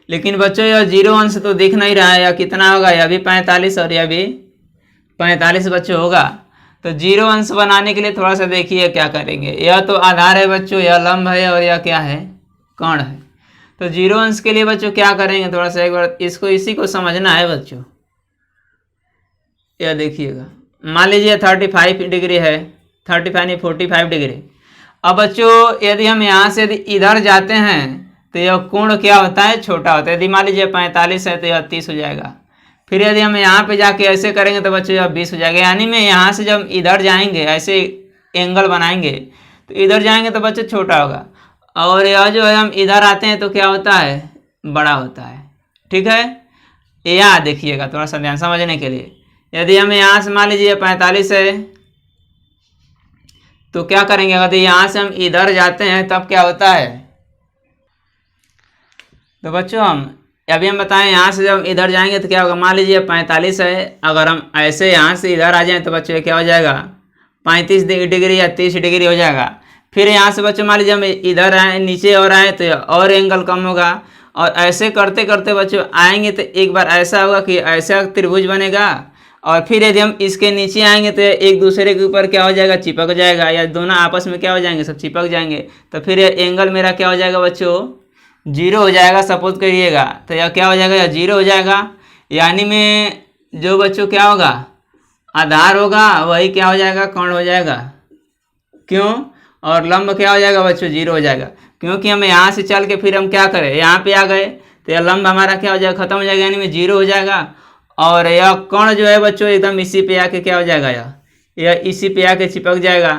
लेकिन बच्चों यह 0 अंश तो दिख नहीं रहा है, यह कितना होगा, यह भी 45 और यह भी 45 बच्चों होगा। तो 0 अंश बनाने के लिए थोड़ा सा देखिए क्या करेंगे। यह तो आधार है बच्चों, यह लंब है, और यह क्या है, कोण है। तो 0 अंश के लिए बच्चों क्या करेंगे, थोड़ा सा एक बार इसी को समझना है बच्चों। यह देखिएगा, मान लीजिए 35 डिग्री है, 35 नहीं 45 डिग्री। अब बच्चों यदि हम यहाँ से यदि इधर जाते हैं तो यह कोण क्या होता है, छोटा होता है। यदि मान लीजिए 45 है तो यह 30 हो जाएगा। फिर यदि हम यहाँ पे जाके ऐसे करेंगे तो बच्चों यह 20 हो जाएगा। यानी में यहाँ से जब इधर जाएंगे, ऐसे एंगल बनाएंगे तो इधर जाएंगे तो बच्चों छोटा होगा, और यह जो है हम इधर आते हैं तो क्या होता है, बड़ा होता है। ठीक है, यहाँ देखिएगा थोड़ा सा ध्यान समझने के लिए। यदि हम यहाँ से मान लीजिए 45 है तो क्या करेंगे, अगर यहाँ से हम इधर जाते हैं तब क्या होता है। तो बच्चों अभी हम बताएं, यहाँ से जब इधर जाएंगे तो क्या होगा, मान लीजिए 45 है, अगर हम ऐसे यहाँ से इधर आ जाएं तो बच्चों क्या हो जाएगा 35 डिग्री या 30 डिग्री हो जाएगा। फिर यहाँ से बच्चों मान लीजिए हम इधर आए, नीचे और आए तो और एंगल कम होगा, और ऐसे करते करते बच्चों आएंगे तो एक बार ऐसा होगा कि ऐसा त्रिभुज बनेगा, और फिर यदि हम इसके नीचे आएंगे तो एक दूसरे के ऊपर क्या हो जाएगा, चिपक जाएगा, या दोनों आपस में क्या हो जाएंगे, सब चिपक जाएंगे। तो फिर यह एंगल मेरा क्या हो जाएगा बच्चों, 0 हो जाएगा। सपोज करिएगा तो यह क्या हो जाएगा, यह 0 हो जाएगा। यानी में जो बच्चों क्या होगा, आधार होगा वही क्या हो जाएगा, कोण हो जाएगा। क्यों, और लंब क्या हो जाएगा बच्चों, 0 हो जाएगा। क्योंकि हम यहाँ से चल के फिर हम क्या करें, यहाँ पे आ गए तो यह लंब हमारा क्या हो जाएगा, खत्म हो जाएगा, यानी में 0 हो जाएगा। और यह कोण जो है बच्चों एकदम इसी पे आके क्या हो जाएगा, यह इसी पे आके चिपक जाएगा।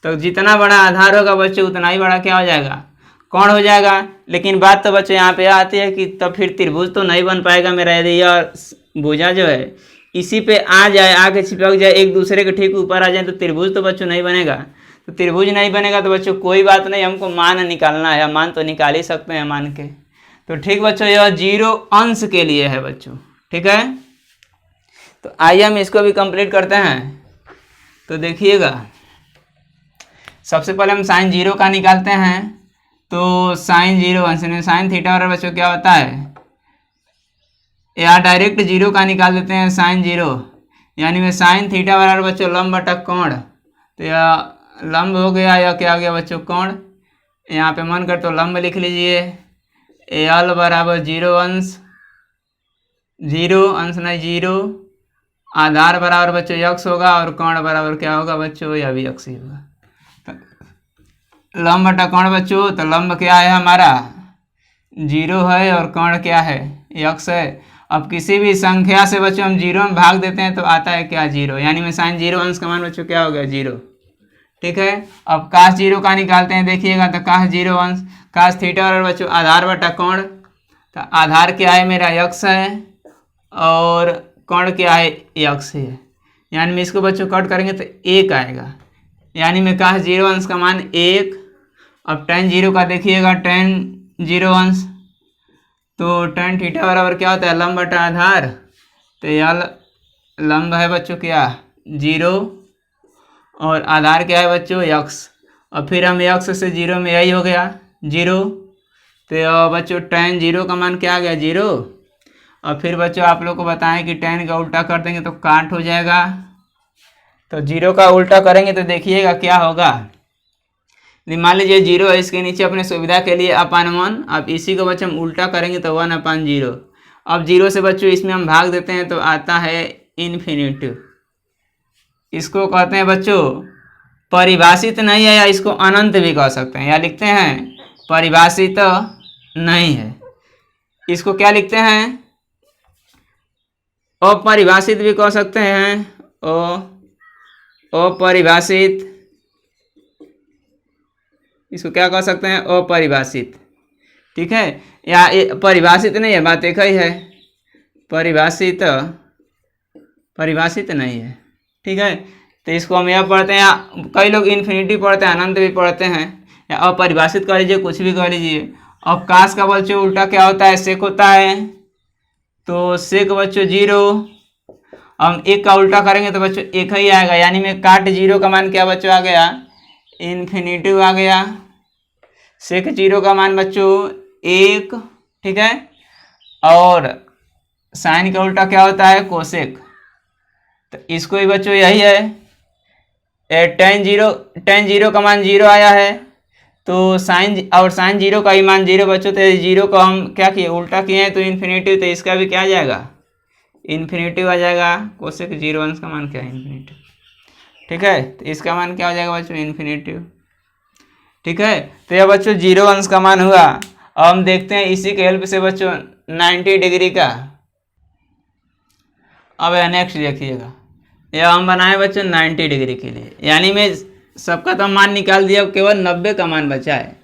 तो जितना बड़ा आधार होगा बच्चों उतना ही बड़ा क्या हो जाएगा, कोण हो जाएगा। लेकिन बात तो बच्चों यहाँ पे आती है कि तब फिर त्रिभुज तो नहीं बन पाएगा मेरा, यदि यह भुजा जो है इसी पे आ जाए, आके चिपक जाए, एक दूसरे के ठीक ऊपर आ जाए, तो त्रिभुज तो बच्चों नहीं बनेगा। तो त्रिभुज नहीं बनेगा तो बच्चों कोई बात नहीं, हमको मान निकालना है, मान तो निकाल ही सकते हैं मान के। तो ठीक बच्चों, यह 0 अंश के लिए है बच्चों। ठीक है, तो आइए हम इसको भी कंप्लीट करते हैं। तो देखिएगा, सबसे पहले हम साइन 0 का निकालते हैं। तो साइन 0 अंश में साइन थीटा और बच्चों क्या होता है, या डायरेक्ट 0 का निकाल देते हैं, साइन 0, यानी में साइन थीटा बराबर बच्चों लंब बटा कोण। तो यह लंब हो गया, या क्या हो गया बच्चों, कोण। यहाँ पे मन कर तो लंब लिख लीजिए, एल बराबर 0 अंश, 0 अंश नहीं 0, आधार बराबर बच्चों यक्स होगा, और कोण बराबर क्या होगा बच्चों, यह भी यक्स ही होगा। लंब बटा कर्ण बच्चों, तो लंब क्या है हमारा 0 है और कर्ण क्या है x है। अब किसी भी संख्या से बच्चों हम 0 में भाग देते हैं तो आता है क्या 0, यानी में साइन 0 अंश का मान बच्चों क्या हो गया 0। ठीक है, अब काश 0 का निकालते हैं, देखिएगा तो काश 0 अंश काश थीटा और बच्चों आधार बटा कोण, तो आधार क्या है मेरा x है और कोण क्या है x है, यानी में इसको बच्चों कट करेंगे तो 1 आएगा, यानी में काश 0 अंश का मान 1। अब tan 0 का देखिएगा tan 0 अंश, तो tan थीटा बराबर क्या होता है लंब बटा आधार, तो यह लंब है बच्चों क्या 0 और आधार क्या है बच्चों x, और फिर हम x से 0 में यही हो गया 0, तो बच्चों tan 0 का मान क्या आ गया 0। और फिर बच्चों आप लोग को बताएं कि tan का उल्टा कर देंगे तो काट हो जाएगा, तो 0 का उल्टा करेंगे तो देखिएगा क्या होगा, मान लीजिए 0 है, इसके नीचे अपने सुविधा के लिए अपान 1, अब इसी को बच्चों हम उल्टा करेंगे तो 1/0। अब 0 से बच्चों इसमें हम भाग देते हैं तो आता है इन्फिनिटिव। इसको कहते हैं बच्चों परिभाषित नहीं है, या इसको अनंत भी कह सकते हैं, या लिखते हैं परिभाषित नहीं है, इसको क्या लिखते हैं अपरिभाषित भी कह सकते हैं, अपरिभाषित, इसको क्या कह सकते हैं अपरिभाषित। ठीक है, या परिभाषित नहीं है, बात एक ही है, परिभाषित नहीं है। ठीक है, तो इसको हम यह पढ़ते हैं, कई लोग इन्फिनिटी पढ़ते हैं, अनंत भी पढ़ते हैं, या अपरिभाषित कर लीजिए, कुछ भी कर लीजिए। अवकाश का बच्चों उल्टा क्या होता है सेक होता है, तो सेक बच्चों 0, हम 1 का उल्टा करेंगे तो बच्चों 1 ही आएगा, यानी में काट 0 का मान क्या बच्चों आ गया इन्फिनिटिव आ गया, सेक 0 का मान बच्चों 1। ठीक है, और साइन का उल्टा क्या होता है कोसेक, तो इसको ही बच्चों यही है, tan 0 का मान 0 आया है, तो साइन 0 का ही मान 0 बच्चों, तो 0 को हम क्या किए उल्टा किए हैं तो इन्फिनिटिव, तो इसका भी क्या आ जाएगा इन्फिनिटिव आ जाएगा, कोसेक 0 अंश का मान क्या है इन्फिनिटिव। ठीक है, तो इसका मान क्या हो जाएगा बच्चों इन्फिनिटिव। ठीक है, तो यह बच्चों 0 अंश का मान हुआ। अब हम देखते हैं इसी के हेल्प से बच्चों 90 डिग्री का। अब नेक्स्ट देखिएगा, यह हम बनाए बच्चों 90 डिग्री के लिए, यानी मैं सबका तो मान निकाल दिया, केवल 90 का मान बचा है,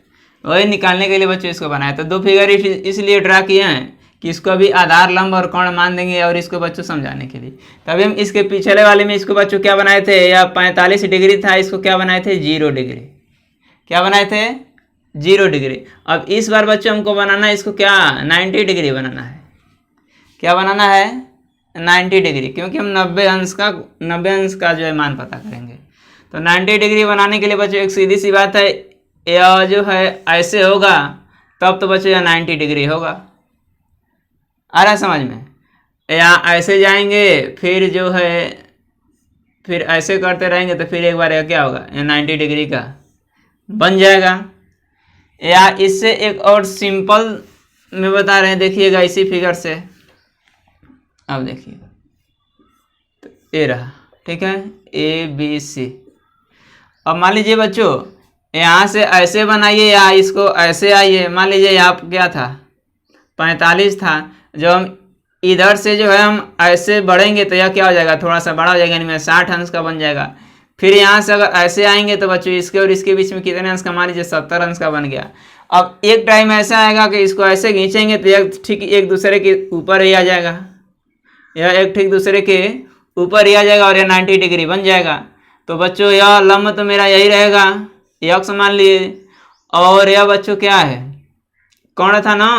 वही निकालने के लिए बच्चों इसको बनाया। तो 2 फिगर इसलिए ड्रा किए हैं कि इसको भी आधार लंब और कोण मान देंगे, और इसको बच्चों समझाने के लिए। तभी हम इसके पिछले वाले में इसको बच्चों क्या बनाए थे, या 45 डिग्री था, इसको क्या बनाए थे 0 डिग्री, क्या बनाए थे 0 डिग्री। अब इस बार बच्चों हमको बनाना है इसको क्या 90 डिग्री बनाना है, क्या बनाना है 90 डिग्री, क्योंकि हम 90 अंश का जो है मान पता करेंगे। तो 90 डिग्री बनाने के लिए बच्चों एक सीधी सी बात है, यह जो है ऐसे होगा तब तो बच्चों यह 90 डिग्री होगा, आ रहा समझ में, या ऐसे जाएंगे फिर जो है फिर ऐसे करते रहेंगे तो फिर एक बार यह क्या होगा 90 डिग्री का बन जाएगा। या इससे एक और सिंपल में बता रहे हैं, देखिएगा इसी फिगर से, अब देखिए तो ये रहा। ठीक है, ABC। अब मान लीजिए बच्चों यहाँ से ऐसे बनाइए या इसको ऐसे आइए, मान लीजिए यहाँ क्या था 45 था, जब हम इधर से जो है हम ऐसे बढ़ेंगे तो यह क्या हो जाएगा थोड़ा सा बड़ा हो जाएगा, यानी में 60 अंश का बन जाएगा। फिर यहाँ से अगर ऐसे आएंगे तो बच्चों इसके और इसके बीच में कितने अंश का, मान लीजिए 70 अंश का बन गया। अब एक टाइम ऐसा आएगा कि इसको ऐसे खींचेंगे तो यह ठीक एक दूसरे के ऊपर ही आ जाएगा, यह एक ठीक दूसरे के ऊपर ही आ जाएगा और यह 90 डिग्री बन जाएगा। तो बच्चों यह लंब तो मेरा यही रहेगा x मान लिए, और यह बच्चों क्या है कोण था ना,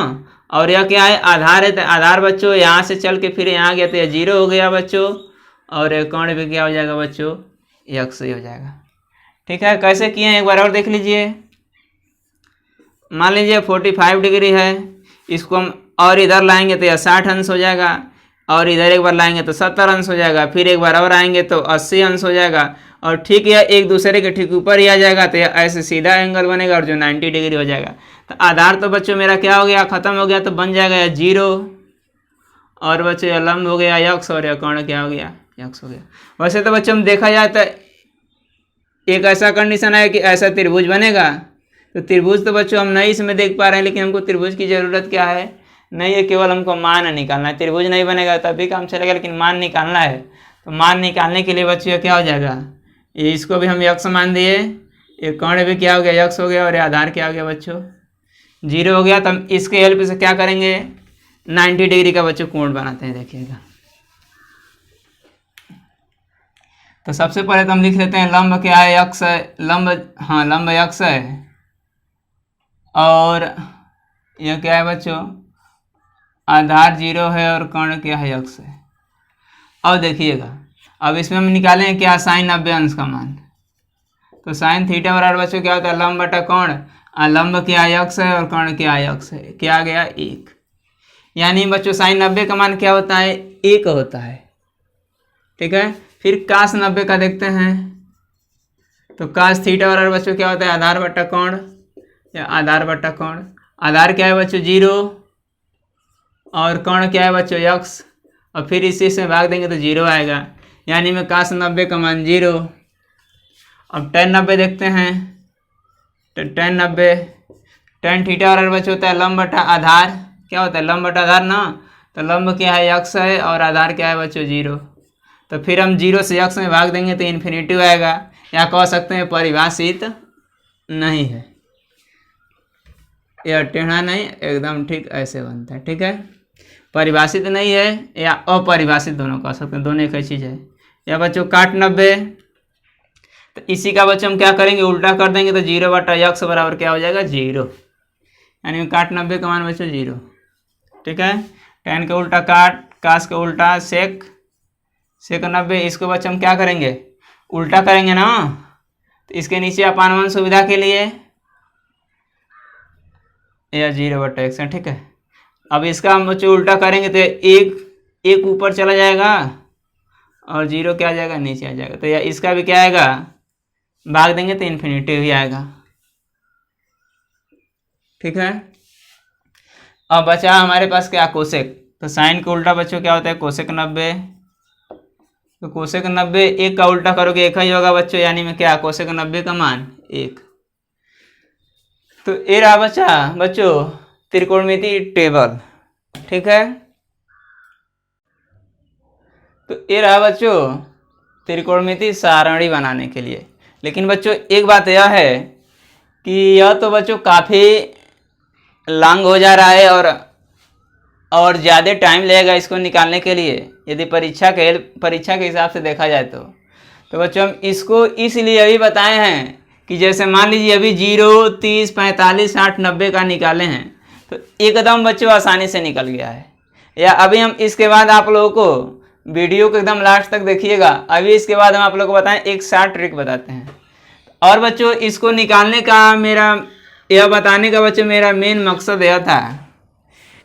और यह क्या है आधार है, तो आधार बच्चों यहाँ से चल के फिर यहाँ गया तो यह 0 हो गया बच्चों, और यह कोण भी क्या हो जाएगा बच्चों x ही हो जाएगा। ठीक है, कैसे किए हैं एक बार और देख लीजिए। मान लीजिए 45 डिग्री है, इसको हम और इधर लाएंगे तो यह 60 अंश हो जाएगा, और इधर एक बार लाएंगे तो 70 अंश हो जाएगा, फिर एक बार और आएंगे तो 80 अंश हो जाएगा, और ठीक यह एक दूसरे के ठीक ऊपर ही आ जाएगा, तो यह ऐसे सीधा एंगल बनेगा और जो 90 डिग्री हो जाएगा। तो आधार तो बच्चों मेरा क्या हो गया खत्म हो गया, तो बन जाएगा यह 0, और बच्चों यह लंब हो गया x, और यह कोण क्या हो गया x हो गया। वैसे तो बच्चों हम देखा जाए तो एक ऐसा कंडीशन है कि ऐसा त्रिभुज बनेगा, तो त्रिभुज तो बच्चों हम नहीं इसमें देख पा रहे हैं, लेकिन हमको त्रिभुज की ज़रूरत क्या है, नहीं है, केवल हमको मान निकालना है। त्रिभुज नहीं बनेगा तभी काम चलेगा, लेकिन मान निकालना है। तो मान निकालने के लिए बच्चों क्या हो जाएगा, ये इसको भी हम यक्स मान दिए, ये कर्ण भी क्या हो गया, यक्स हो गया, और ये आधार क्या हो गया बच्चों, 0 हो गया। तो हम इसके हेल्प से क्या करेंगे, 90 डिग्री का बच्चों कोण बनाते हैं, देखिएगा। तो सबसे पहले तो हम लिख लेते हैं लंब क्या है, यक्स है, लंब, हाँ लंब यक्स है, और यह क्या है बच्चों, आधार 0 है, और कर्ण क्या है, यक्स है। अब देखिएगा, अब इसमें हम निकालें क्या, साइन 90 अंश का मान। तो साइन थीटा बराबर बच्चों क्या होता है, लंब बटा कोण, लंब क्या यक्स है और कर्ण क्या यक्स है, क्या आ गया 1। यानी बच्चों साइन 90 का मान क्या होता है, 1 होता है। ठीक है, फिर कास 90 का देखते हैं। तो कास थीटा बराबर बच्चों क्या होता है, आधार बटा कोण, या आधार बटा कोण। आधार क्या है बच्चों 0, और कोण क्या है बच्चों यक्स, और फिर इसी से भाग देंगे तो 0 आएगा। यानी में कास 90 का मान 0। अब tan 90 देखते हैं। तो tan 90, tan थीटा बराबर बच्चों होता है लंब बटा आधार, क्या होता है लंब बटा आधार ना। तो लंब क्या है यक्स है, और आधार क्या है बच्चों 0। तो फिर हम 0 से यक्स में भाग देंगे तो इन्फिनिटी आएगा, या कह सकते हैं परिभाषित नहीं है। यह टेढ़ा नहीं, एकदम ठीक ऐसे बनता है। ठीक है, परिभाषित नहीं है या अपरिभाषित दोनों कह सकते हैं, दोनों एक ही चीज़ है। या बच्चों काट 90, तो इसी का बच्चों हम क्या करेंगे, उल्टा कर देंगे तो 0 बटा यक्स बराबर क्या हो जाएगा 0। यानी काट 90 का मान बच्चों 0। ठीक है, tan का उल्टा काट, कास का उल्टा सेक, सेक 90। इसको बच्चों हम क्या करेंगे, उल्टा करेंगे ना, तो इसके नीचे अपानवन सुविधा के लिए या 0 बटा x है। ठीक है, अब इसका हम बच्चों उल्टा करेंगे तो एक ऊपर चला जाएगा, और 0 क्या आ जाएगा, नीचे आ जाएगा। तो या इसका भी क्या आएगा, भाग देंगे तो इन्फिनिटी ही आएगा। ठीक है, अब बचा हमारे पास क्या, कोसेक। तो साइन का उल्टा बच्चों क्या होता है, कोसेक 90। तो कोसेक 90 1 का उल्टा करोगे 1 ही होगा बच्चों, यानी में क्या, कोसेक 90 का मान 1। तो ये रहा बच्चों त्रिकोणमिति टेबल। ठीक है, तो ये रहा बच्चों त्रिकोणमिति सारणी बनाने के लिए। लेकिन बच्चों एक बात यह है कि यह तो बच्चों काफ़ी लॉन्ग हो जा रहा है, और ज़्यादा टाइम लगेगा इसको निकालने के लिए, यदि परीक्षा के हिसाब से देखा जाए तो बच्चों हम इसको इसलिए अभी बताए हैं कि जैसे मान लीजिए अभी 0, 30, 45, 60, 90 का निकाले हैं, तो एकदम बच्चों आसानी से निकल गया है। या अभी हम इसके बाद आप लोगों को वीडियो को एकदम लास्ट तक देखिएगा, अभी इसके बाद हम आप लोगों को बताएं एक शॉर्ट ट्रिक बताते हैं। और बच्चों इसको निकालने का यह बताने का बच्चों मेरा मेन मकसद यह था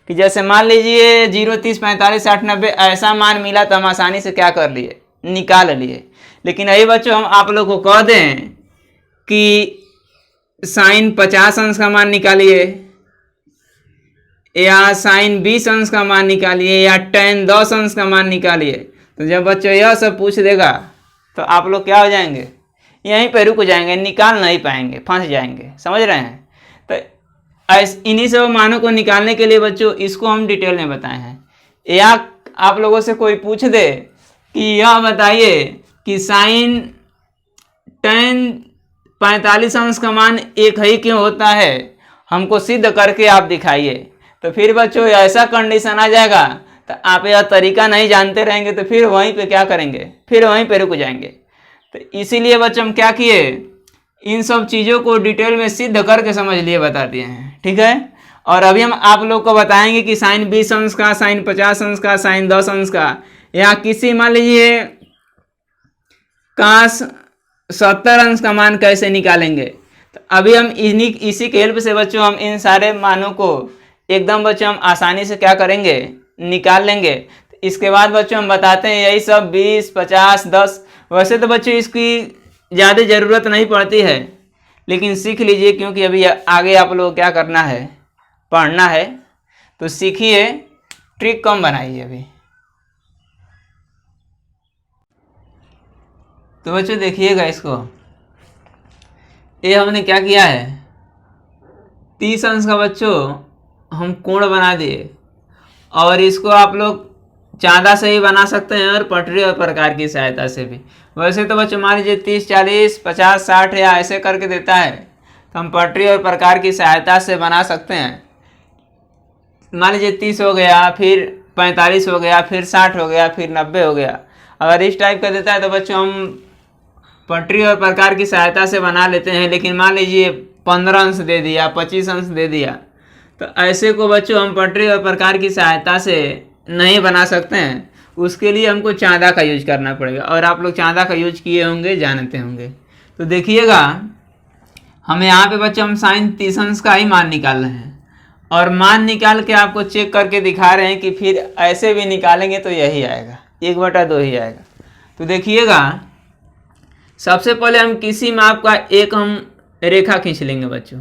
कि जैसे मान लीजिए 0, 30, 45, 60, 90 ऐसा मान मिला तो हम आसानी से क्या कर लिए, निकाल लिए। लेकिन यही बच्चों हम आप लोग को कह दें कि साइन 50 अंश का मान निकालिए, या साइन 20 अंश का मान निकालिए, या tan 10 अंश का मान निकालिए, तो जब बच्चों यह सब पूछ देगा तो आप लोग क्या हो जाएंगे, यहीं पे रुक जाएंगे, निकाल नहीं पाएंगे, फंस जाएंगे। समझ रहे हैं, तो इन्हीं सब मानों को निकालने के लिए बच्चों इसको हम डिटेल में बताए हैं। या आप लोगों से कोई पूछ दे कि यह बताइए कि साइन tan 45 अंश का मान 1 ही क्यों होता है, हमको सिद्ध करके आप दिखाइए। तो फिर बच्चों ऐसा कंडीशन आ जाएगा तो आप यह तरीका नहीं जानते रहेंगे, तो फिर वहीं पे क्या करेंगे, फिर वहीं पे रुक जाएंगे। तो इसीलिए बच्चों हम क्या किए, इन सब चीज़ों को डिटेल में सिद्ध करके समझ लिए बता दिए हैं। ठीक है, और अभी हम आप लोग को बताएंगे कि साइन 20 अंश का, साइन 50 अंश का, साइन 10 अंश का, या किसी मान लीजिए काश 70 अंश का मान कैसे निकालेंगे। तो अभी हम इसी के हेल्प से बच्चों हम इन सारे मानों को एकदम बच्चों हम आसानी से क्या करेंगे, निकाल लेंगे। तो इसके बाद बच्चों हम बताते हैं यही सब 20, 50, 10। वैसे तो बच्चों इसकी ज़्यादा ज़रूरत नहीं पड़ती है, लेकिन सीख लीजिए, क्योंकि अभी आगे आप लोग क्या करना है, पढ़ना है। तो सीखिए, ट्रिक कम बनाइए अभी। तो बच्चों देखिएगा इसको, ये हमने क्या किया है, 30 अंश का बच्चों हम कोण बना दिए, और इसको आप लोग चांदा से ही बना सकते हैं और पटरी और प्रकार की सहायता से भी। वैसे तो बच्चों मान लीजिए 30, 40, 50, 60 या ऐसे करके देता है, तो हम पटरी और प्रकार की सहायता से बना सकते हैं। मान लीजिए 30 हो गया, फिर 45 हो गया, फिर 60 हो गया, फिर 90 हो गया। अगर इस टाइप का देता है तो बच्चों हम पटरी और प्रकार की सहायता से बना लेते हैं। लेकिन मान लीजिए 15 अंश दे दिया, 25 अंश दे दिया, तो ऐसे को बच्चों हम पटरी और प्रकार की सहायता से नहीं बना सकते हैं। उसके लिए हमको चांदा का यूज करना पड़ेगा, और आप लोग चांदा का यूज किए होंगे, जानते होंगे। तो देखिएगा हमें यहाँ पे बच्चों हम साइन 30 अंश का ही मान निकाल रहे हैं, और मान निकाल के आपको चेक करके दिखा रहे हैं कि फिर ऐसे भी निकालेंगे तो यही आएगा, 1/2 ही आएगा। तो देखिएगा सबसे पहले हम किसी माप का एक हम रेखा खींच लेंगे बच्चों।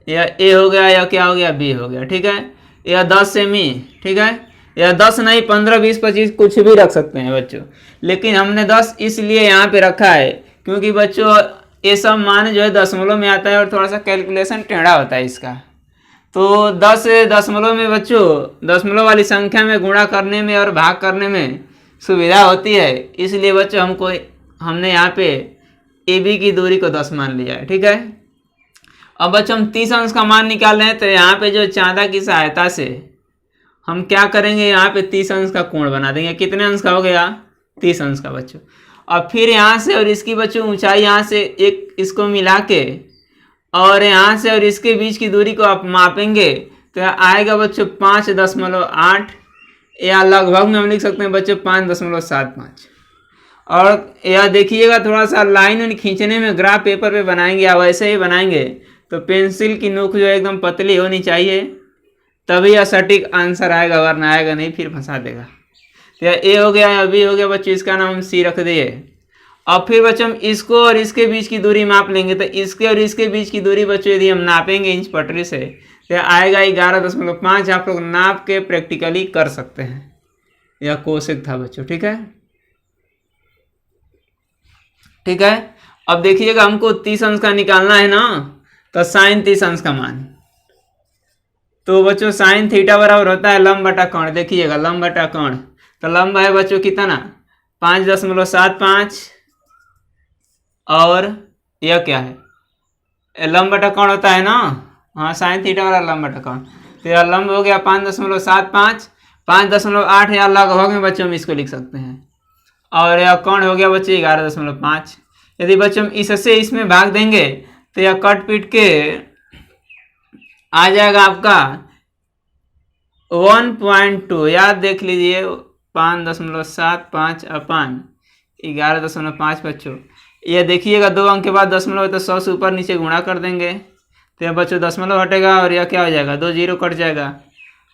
या ए हो गया, या क्या हो गया, बी हो गया, ठीक है। या 10 सेमी, ठीक है। या 10 नहीं, 15, 20, 25 कुछ भी रख सकते हैं बच्चों। लेकिन हमने 10 इसलिए यहाँ पे रखा है क्योंकि बच्चों ये सब मान जो है दशमलव में आता है, और थोड़ा सा कैलकुलेशन टेढ़ा होता है इसका। तो 10 दशमलव में बच्चों दशमलव वाली संख्या में गुणा करने में और भाग करने में सुविधा होती है, इसलिए बच्चों हमने यहाँ पे ए बी की दूरी को 10 मान लिया है, ठीक है। अब बच्चों हम 30 अंश का मान निकाल रहे हैं, तो यहाँ पे जो चांदा की सहायता से हम क्या करेंगे, यहाँ पे 30 अंश का कोण बना देंगे। कितने अंश का हो गया, 30 अंश का बच्चों। अब फिर यहाँ से और इसकी बच्चों ऊंचाई यहाँ से एक इसको मिला के, और यहाँ से और इसके बीच की दूरी को आप मापेंगे तो आएगा बच्चों 5.8, या लगभग में हम लिख सकते हैं बच्चों 5.75। और यह देखिएगा थोड़ा सा लाइन खींचने में ग्राफ पेपर पे बनाएंगे या वैसे ही बनाएंगे तो पेंसिल की नोक जो एकदम पतली होनी चाहिए, तभी यह सटीक आंसर आएगा, वरना आएगा नहीं, फिर फंसा देगा। तो ए हो गया या बी हो गया बच्चों, इसका नाम हम सी रख दिए। अब फिर बच्चों हम इसको और इसके बीच की दूरी माप लेंगे, तो इसके और इसके बीच की दूरी बच्चों यदि हम नापेंगे इंच पटरी से तो आएगा 11.5। आप लोग नाप के प्रैक्टिकली कर सकते हैं। यह कोशिक था बच्चों, ठीक है, ठीक है। अब देखिएगा हमको 30 अंश का निकालना है ना, तो साइन 30 अंश का मान, तो बच्चों साइन थीटा बराबर होता है लंब बटा कोण। देखिएगा लंब बटा कोण, तो लंब है बच्चों कितना, 5.75, और यह क्या है, लंब बटा कोण होता है ना, हाँ साइन थीटा वाला लंब बटा कोण। तो यह लंब हो गया 5.75, 5.8 या लगभग में बच्चों हम इसको लिख सकते हैं, और यह कोण हो गया बच्चे 11.5। यदि बच्चों हम इससे इसमें भाग देंगे तो यह कट पीट के आ जाएगा आपका 1.2। याद देख लीजिए 5.75 अपान 11.5 बच्चों। यह देखिएगा 2 अंक के बाद दशमलव है तो 100 से ऊपर नीचे गुणा कर देंगे, तो यह बच्चों दशमलव हटेगा और यह क्या हो जाएगा, 2 जीरो कट जाएगा,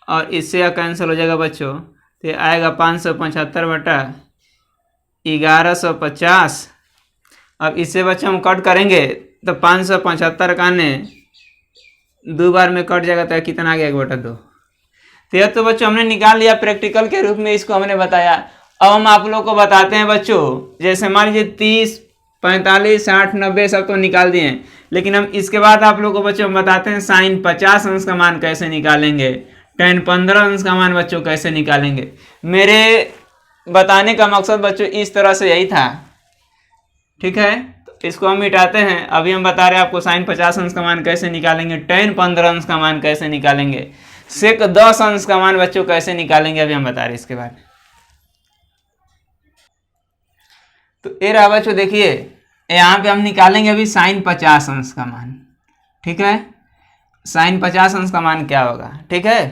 और इससे यह कैंसिल हो जाएगा बच्चों। तो यह आएगा 575 बटा 1150। अब इससे बच्चों हम कट करेंगे तो 575 का ने 2 बार में कट जाएगा, तो कितना आ गया 1/2। तो यह तो बच्चों हमने निकाल लिया प्रैक्टिकल के रूप में, इसको हमने बताया। अब हम आप लोगों को बताते हैं बच्चों, जैसे मान लीजिए 30, 45, 60, 90 सब तो निकाल दिए हैं, लेकिन हम इसके बाद आप लोगों को बच्चों बताते हैं साइन 50 अंश का मान कैसे निकालेंगे, tan 15 अंश का मान बच्चों कैसे निकालेंगे। मेरे बताने का मकसद बच्चों इस तरह से यही था, ठीक है। तो इसको हम मिटाते हैं। अभी हम बता रहे हैं आपको साइन 50 अंश का मान कैसे निकालेंगे, tan 15 अंश का मान कैसे निकालेंगे, सेक 10 अंश का मान बच्चों कैसे निकालेंगे, अभी हम बता रहे हैं इसके बाद। तो ये रहा बच्चों, देखिए यहाँ पे हम निकालेंगे अभी साइन 50 अंश का मान, ठीक है। साइन 50 अंश का मान क्या होगा, ठीक है।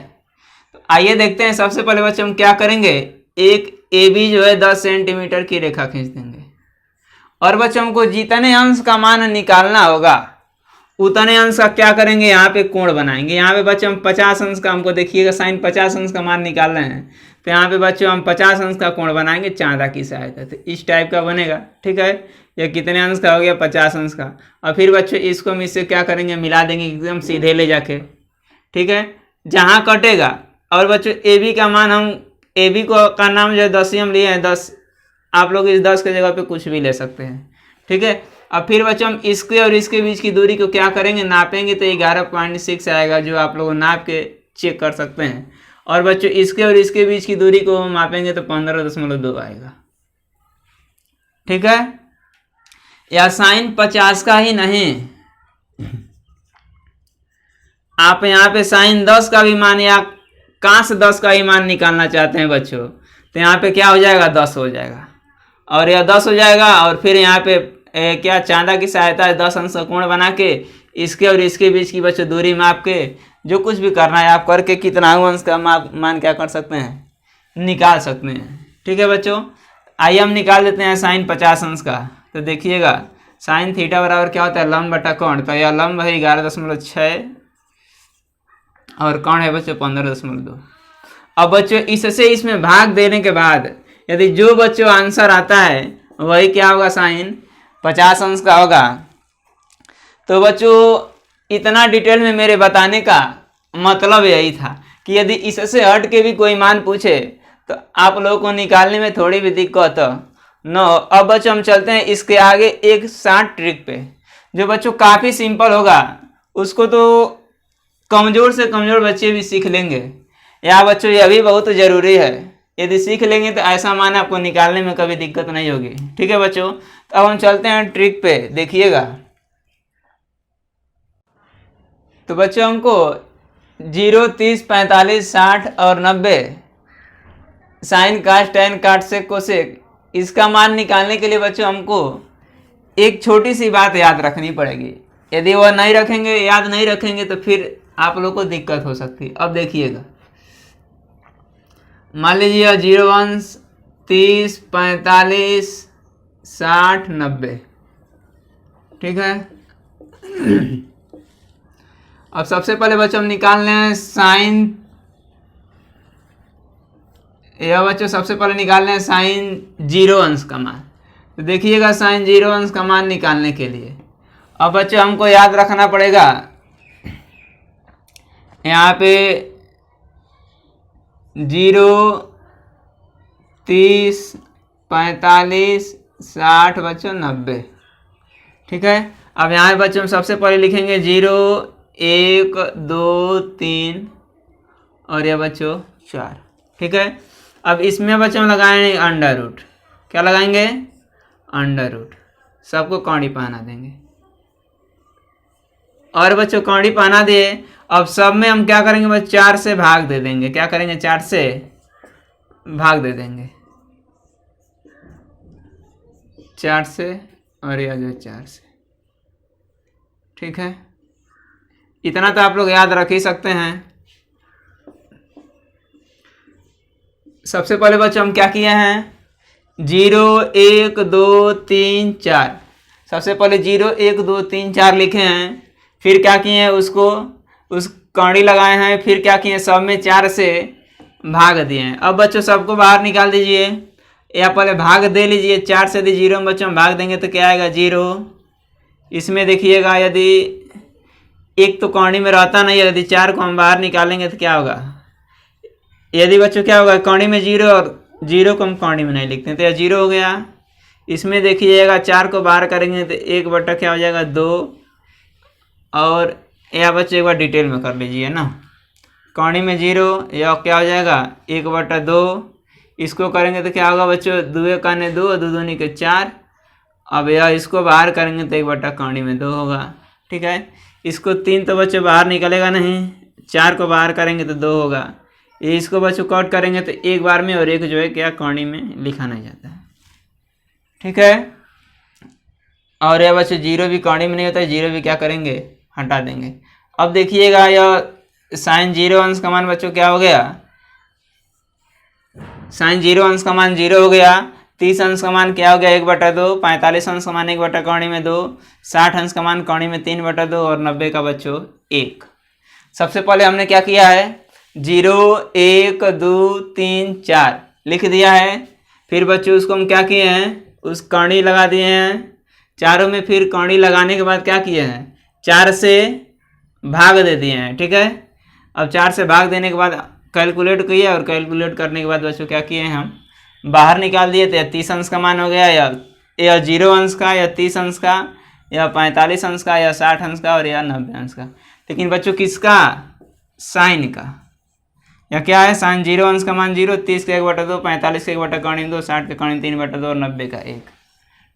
तो आइए देखते हैं। सबसे पहले बच्चों हम क्या करेंगे, एक ए बी जो है 10 सेंटीमीटर की रेखा खींच देंगे, और बच्चों हमको जितने अंश का मान निकालना होगा उतने अंश का क्या करेंगे, यहाँ पे कोण बनाएंगे। यहाँ पे बच्चों हम 50 अंश का, हमको देखिएगा साइन 50 अंश का मान निकाल रहे हैं, तो यहाँ पे बच्चों हम 50 अंश का कोण बनाएंगे चांदा की सहायता से। इस टाइप का बनेगा, ठीक है। ये कितने अंश का हो गया, 50 अंश का। और फिर बच्चों इसको हम इससे क्या करेंगे, मिला देंगे एकदम सीधे ले जाके, ठीक है, जहाँ कटेगा। और बच्चों ए बी का मान, हम ए बी को का नाम जो है 10 ही हम लिए हैं, 10। आप लोग इस 10 के जगह पे कुछ भी ले सकते हैं, ठीक है। अब फिर बच्चों हम इसके और इसके बीच की दूरी को क्या करेंगे, नापेंगे तो 11.6 आएगा, जो आप लोग नाप के चेक कर सकते हैं। और बच्चों इसके और इसके बीच की दूरी को मापेंगे तो 15.2 आएगा। ठीक है, या साइन 50 का ही नहीं, आप यहाँ पे साइन 10 का भी मान या काश 10 का ही मान निकालना चाहते हैं बच्चों, तो यहाँ पे क्या हो जाएगा, 10 हो जाएगा, और यह 10 हो जाएगा। और फिर यहाँ पे क्या चांदा की सहायता है 10 अंश का कोण बना के इसके और इसके बीच की बच्चों दूरी माप के जो कुछ भी करना है आप करके कितना अंश का मान क्या कर सकते हैं, निकाल सकते हैं। ठीक है बच्चों, आइए हम निकाल देते हैं साइन 50 अंश का। तो देखिएगा साइन थीटा बराबर क्या होता है, लंब बटा कोण। तो यह लंब है 11.6 और कोण है बच्चों 15.2। अब बच्चों इससे इसमें भाग देने के बाद यदि जो बच्चों आंसर आता है वही क्या होगा, साइन 50 अंश का होगा। तो बच्चों इतना डिटेल में मेरे बताने का मतलब यही था कि यदि इससे हट के भी कोई मान पूछे तो आप लोगों को निकालने में थोड़ी भी दिक्कत न हो। अब बच्चों हम चलते हैं इसके आगे एक शार्ट ट्रिक पे, जो बच्चों काफ़ी सिंपल होगा, उसको तो कमज़ोर से कमज़ोर बच्चे भी सीख लेंगे। या बच्चों यह भी बहुत ज़रूरी है, यदि सीख लेंगे तो ऐसा मान आपको निकालने में कभी दिक्कत नहीं होगी। ठीक है बच्चों, तो अब हम चलते हैं ट्रिक पे, देखिएगा। तो बच्चों हमको 0, 30, 45, 60 और 90 साइन काट टैन काट सेक कोसेक इसका मान निकालने के लिए बच्चों हमको एक छोटी सी बात याद रखनी पड़ेगी। यदि वह नहीं रखेंगे, याद नहीं रखेंगे तो फिर आप लोग को दिक्कत हो सकती है। अब देखिएगा, मान लीजिए 0 अंश 30, 45, 60, 90। ठीक है, अब सबसे पहले बच्चों हम निकाल लें साइन, यह बच्चों सबसे पहले निकाल लें साइन 0 अंश का मान। तो देखिएगा साइन 0 अंश का मान निकालने के लिए अब बच्चों हमको याद रखना पड़ेगा, यहाँ पे 0, 30, 45, 60 बच्चों 90। ठीक है, अब यहाँ बच्चों हम सबसे पहले लिखेंगे 0, 1, 2, 3 और यह बच्चों 4। ठीक है, अब इसमें बच्चों हम लगाएंगे अंडर रूट। क्या लगाएंगे, अंडर रूट। सबको कौड़ी पहना देंगे और बच्चों कौड़ी पहना दिए। अब सब में हम क्या करेंगे, बस 4 से भाग दे देंगे। क्या करेंगे, 4 से भाग दे देंगे, 4 से और यह जो 4 से। ठीक है, इतना तो आप लोग याद रख ही सकते हैं। सबसे पहले बच्चों हम क्या किए हैं, 0, 1, 2, 3, 4। सबसे पहले 0, 1, 2, 3, 4 लिखे हैं। फिर क्या किए हैं, उसको उस कौड़ी लगाए हैं। फिर क्या किए, सब में 4 से भाग दिए हैं। अब बच्चों सबको बाहर निकाल दीजिए, या पहले भाग दे लीजिए। 4 से यदि 0 में बच्चों हम भाग देंगे तो क्या आएगा, 0। इसमें देखिएगा यदि एक तो कौड़ी में रहता नहीं है, यदि 4 को हम बाहर निकालेंगे तो क्या होगा, यदि बच्चों क्या होगा, कौड़ी में 0 और 0 को हम कौड़ी में नहीं लिखते तो यह 0 हो गया। इसमें देखिएगा 4 को बाहर करेंगे तो 1 बटा क्या हो जाएगा, 2। और यह बच्चों एक बार डिटेल में कर लीजिए ना, कौड़ी में 0, यह क्या हो जाएगा 1 बटा 2। इसको करेंगे तो क्या होगा बच्चों, 2 का ने 2, 2 दूनी के 4। अब यह इसको बाहर करेंगे तो 1 बटा कौड़ी में 2 होगा। ठीक है, इसको 3 तो बच्चों बाहर निकलेगा नहीं, 4 को बाहर करेंगे तो 2 होगा। ये इसको बच्चों कट करेंगे तो एक बार में, और एक जो है क्या कौड़ी में लिखा नहीं जाता है। ठीक है, और यह बच्चों 0 भी कौड़ी में नहीं होता है, 0 भी क्या करेंगे, हटा देंगे। अब देखिएगा यह साइन 0 अंश का मान बच्चों क्या हो गया, साइन 0 अंश का मान 0 हो गया। 30 अंश का मान क्या हो गया, 1 बटा 2। 45 अंश का मान 1 बटा कौड़ी में 2। 60 अंश का मान कौड़ी में 3 बटा 2 और 90 का बच्चों 1। सबसे पहले हमने क्या किया है, 0, 1, 2, 3, 4 लिख दिया है। फिर बच्चों उसको हम क्या किए हैं, उस कौड़ी लगा दिए हैं चारों में। फिर कौड़ी लगाने के बाद क्या किए हैं, 4 से भाग दे दिए हैं। ठीक है, अब 4 से भाग देने के बाद कैलकुलेट किए, और कैलकुलेट करने के बाद बच्चों क्या किए हैं, हम बाहर निकाल दिए। तो 30 अंश का मान हो गया, या 0 अंश का या 30 अंश का। या 45 अंश का, या 60 अंश का, और या 90 अंश का। लेकिन बच्चों किसका? साइन का। या क्या है? साइन 0 अंश का मान 0, 30 का 1/2, 45 का 1/2, 60 का 3/2 और 90 का 1।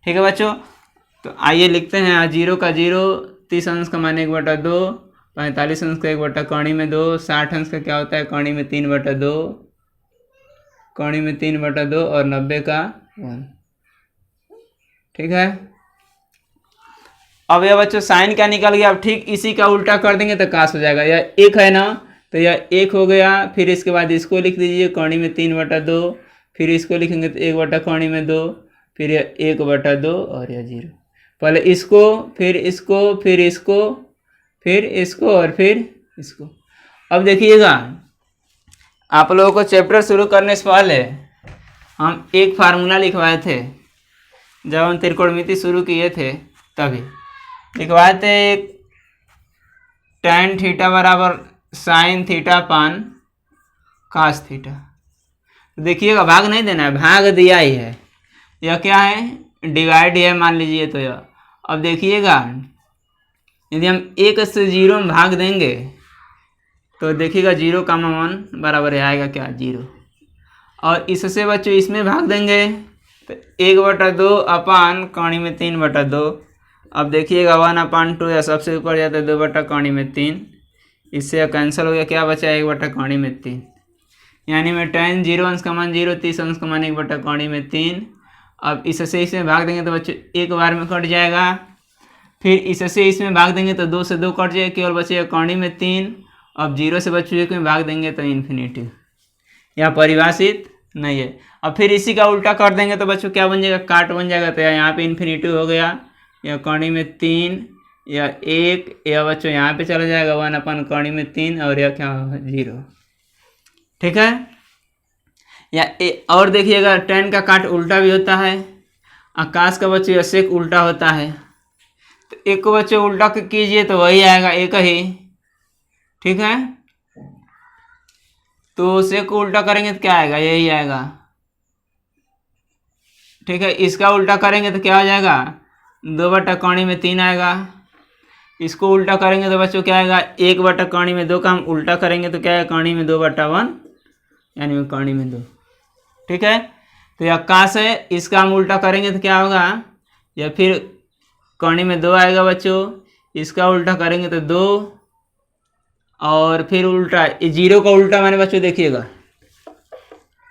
ठीक है बच्चों, तो आइए लिखते हैं। 0 का 0, 30 अंश का मान 1/2, 45 अंश का 1/2, 60 अंश का क्या होता है? 3/2, और 90 का 1। ठीक है, अब यह बच्चों साइन क्या निकल गया? अब ठीक इसी का उल्टा कर देंगे तो काश हो जाएगा। यह 1 है ना, तो यह 1 हो गया। फिर इसके बाद इसको लिख दीजिए 3/2, फिर इसको लिखेंगे तो 1/2, फिर यह 1/2 और यह 0। पहले इसको, फिर इसको, फिर इसको, फिर इसको और फिर इसको। अब देखिएगा, आप लोगों को चैप्टर शुरू करने से पहले हम एक फार्मूला लिखवाए थे। जब हम त्रिकोणमिति शुरू किए थे तभी लिखवाए थे। tan थीटा बराबर साइन थीटा पान कास थीटा। देखिएगा, भाग नहीं देना है, भाग दिया ही है। यह क्या है? डिवाइड है मान लीजिए। तो यह अब देखिएगा, यदि हम 1 से 0 में भाग देंगे तो देखिएगा 0 का मान बराबर आएगा क्या? 0। और इससे बच्चों इसमें भाग देंगे तो 1/2 अपान 3/2। अब देखिएगा 1/2 या सबसे ऊपर जाता है 2/3। इससे कैंसिल हो गया, क्या बचा? 1/3। यानी में tan 0 अंश का मान 0, 30 अंश का मान 1/3। अब इससे इसमें भाग देंगे तो बच्चों एक बार में कट जाएगा। फिर इससे इसमें भाग देंगे तो 2 से 2 कट जाएगा, केवल बचेगा 3। अब 0 से बच्चों एक में भाग देंगे तो इन्फिनिटी। यह परिभाषित नहीं है। अब फिर इसी का उल्टा कर देंगे तो बच्चों क्या बन जाएगा? काट बन जाएगा। तो यहाँ पे इन्फिनिटी हो गया, या 3 या 1, या बच्चों यहाँ पे चला जाएगा 1/3 और यह क्या होगा? 0। ठीक है, या और देखिएगा tan का काट उल्टा भी होता है। आकाश का बच्चों या सेक उल्टा होता है। तो एक को बच्चों उल्टा कीजिए तो वही आएगा, एक ही। ठीक है, तो सेक को उल्टा करेंगे तो क्या आएगा? यही आएगा। ठीक है, इसका उल्टा करेंगे तो क्या हो जाएगा? 2/3 आएगा। इसको उल्टा करेंगे तो बच्चों क्या आएगा? 1/2 का हम उल्टा करेंगे तो क्या है? 2/1, यानी 2। ठीक है, तो यह काश है, इसका हम उल्टा करेंगे तो क्या होगा? या फिर 2 आएगा बच्चों। इसका उल्टा करेंगे तो 2, और फिर उल्टा 0 का उल्टा मैंने बच्चों देखिएगा,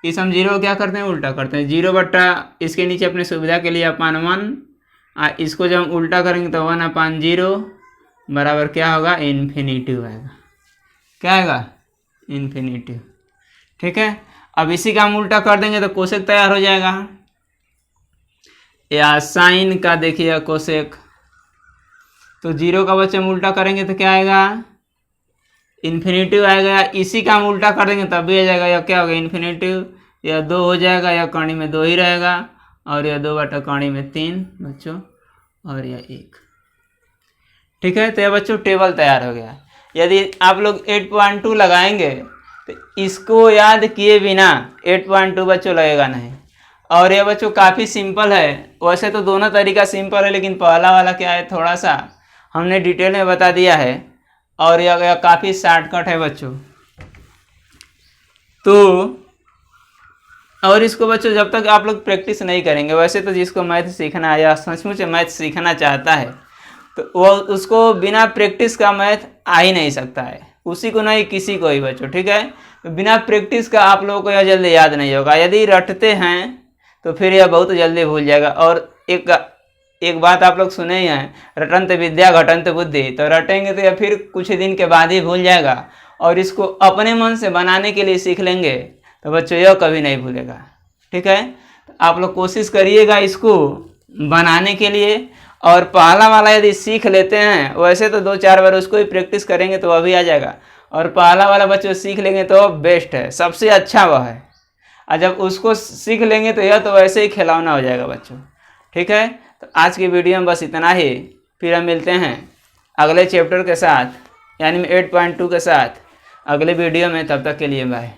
इस हम 0 क्या करते हैं? उल्टा करते हैं। 0 इसके नीचे अपने सुविधा के लिए /1। इसको जब हम उल्टा करेंगे तो 1/0 बराबर क्या होगा? इन्फिनिटी आएगा। क्या आएगा? इन्फिनिटी। ठीक है, अब इसी का हम उल्टा कर देंगे तो कोसेक तैयार हो जाएगा। या साइन का देखिए कोसेक, तो 0 का बच्चे हम उल्टा करेंगे तो क्या आएगा? इन्फिनिटी आएगा। इसी का हम उल्टा कर देंगे तब भी आ जाएगा। या क्या होगा? इन्फिनिटी। या 2 हो जाएगा, या 2 ही रहेगा, और यह 2/3 बच्चों, और यह 1। ठीक है, तो यह बच्चों टेबल तैयार हो गया। यदि आप लोग 8.2 लगाएंगे तो इसको याद किए बिना 8.2 बच्चों लगेगा नहीं। और यह बच्चों काफ़ी सिंपल है। वैसे तो दोनों तरीका सिंपल है, लेकिन पहला वाला क्या है, थोड़ा सा हमने डिटेल में बता दिया है, और यह काफ़ी शॉर्टकट है बच्चों। तो और इसको बच्चों जब तक आप लोग प्रैक्टिस नहीं करेंगे, वैसे तो जिसको मैथ सीखना है या सचमुच मैथ सीखना चाहता है तो वो उसको बिना प्रैक्टिस का मैथ आ ही नहीं सकता है, उसी को नहीं किसी को ही बच्चों। ठीक है, तो बिना प्रैक्टिस का आप लोगों को यह जल्दी याद नहीं होगा। यदि रटते हैं तो फिर यह बहुत जल्दी भूल जाएगा। और एक बात आप लोग सुने ही हैं, रटंत विद्या घटंत बुद्धि। तो रटेंगे तो या फिर कुछ दिन के बाद ही भूल जाएगा, और इसको अपने मन से बनाने के लिए सीख लेंगे तो बच्चों यह कभी नहीं भूलेगा। ठीक है, तो आप लोग कोशिश करिएगा इसको बनाने के लिए। और पहला वाला यदि सीख लेते हैं, वैसे तो 2-4 बार उसको ही प्रैक्टिस करेंगे तो अभी आ जाएगा। और पहला वाला बच्चों सीख लेंगे तो बेस्ट है, सबसे अच्छा वह है। और जब उसको सीख लेंगे तो यह तो वैसे ही खिलौना हो जाएगा बच्चों। ठीक है, तो आज की वीडियो में बस इतना ही। फिर हम मिलते हैं अगले चैप्टर के साथ, यानी 8.2 के साथ अगले वीडियो में। तब तक के लिए बाय।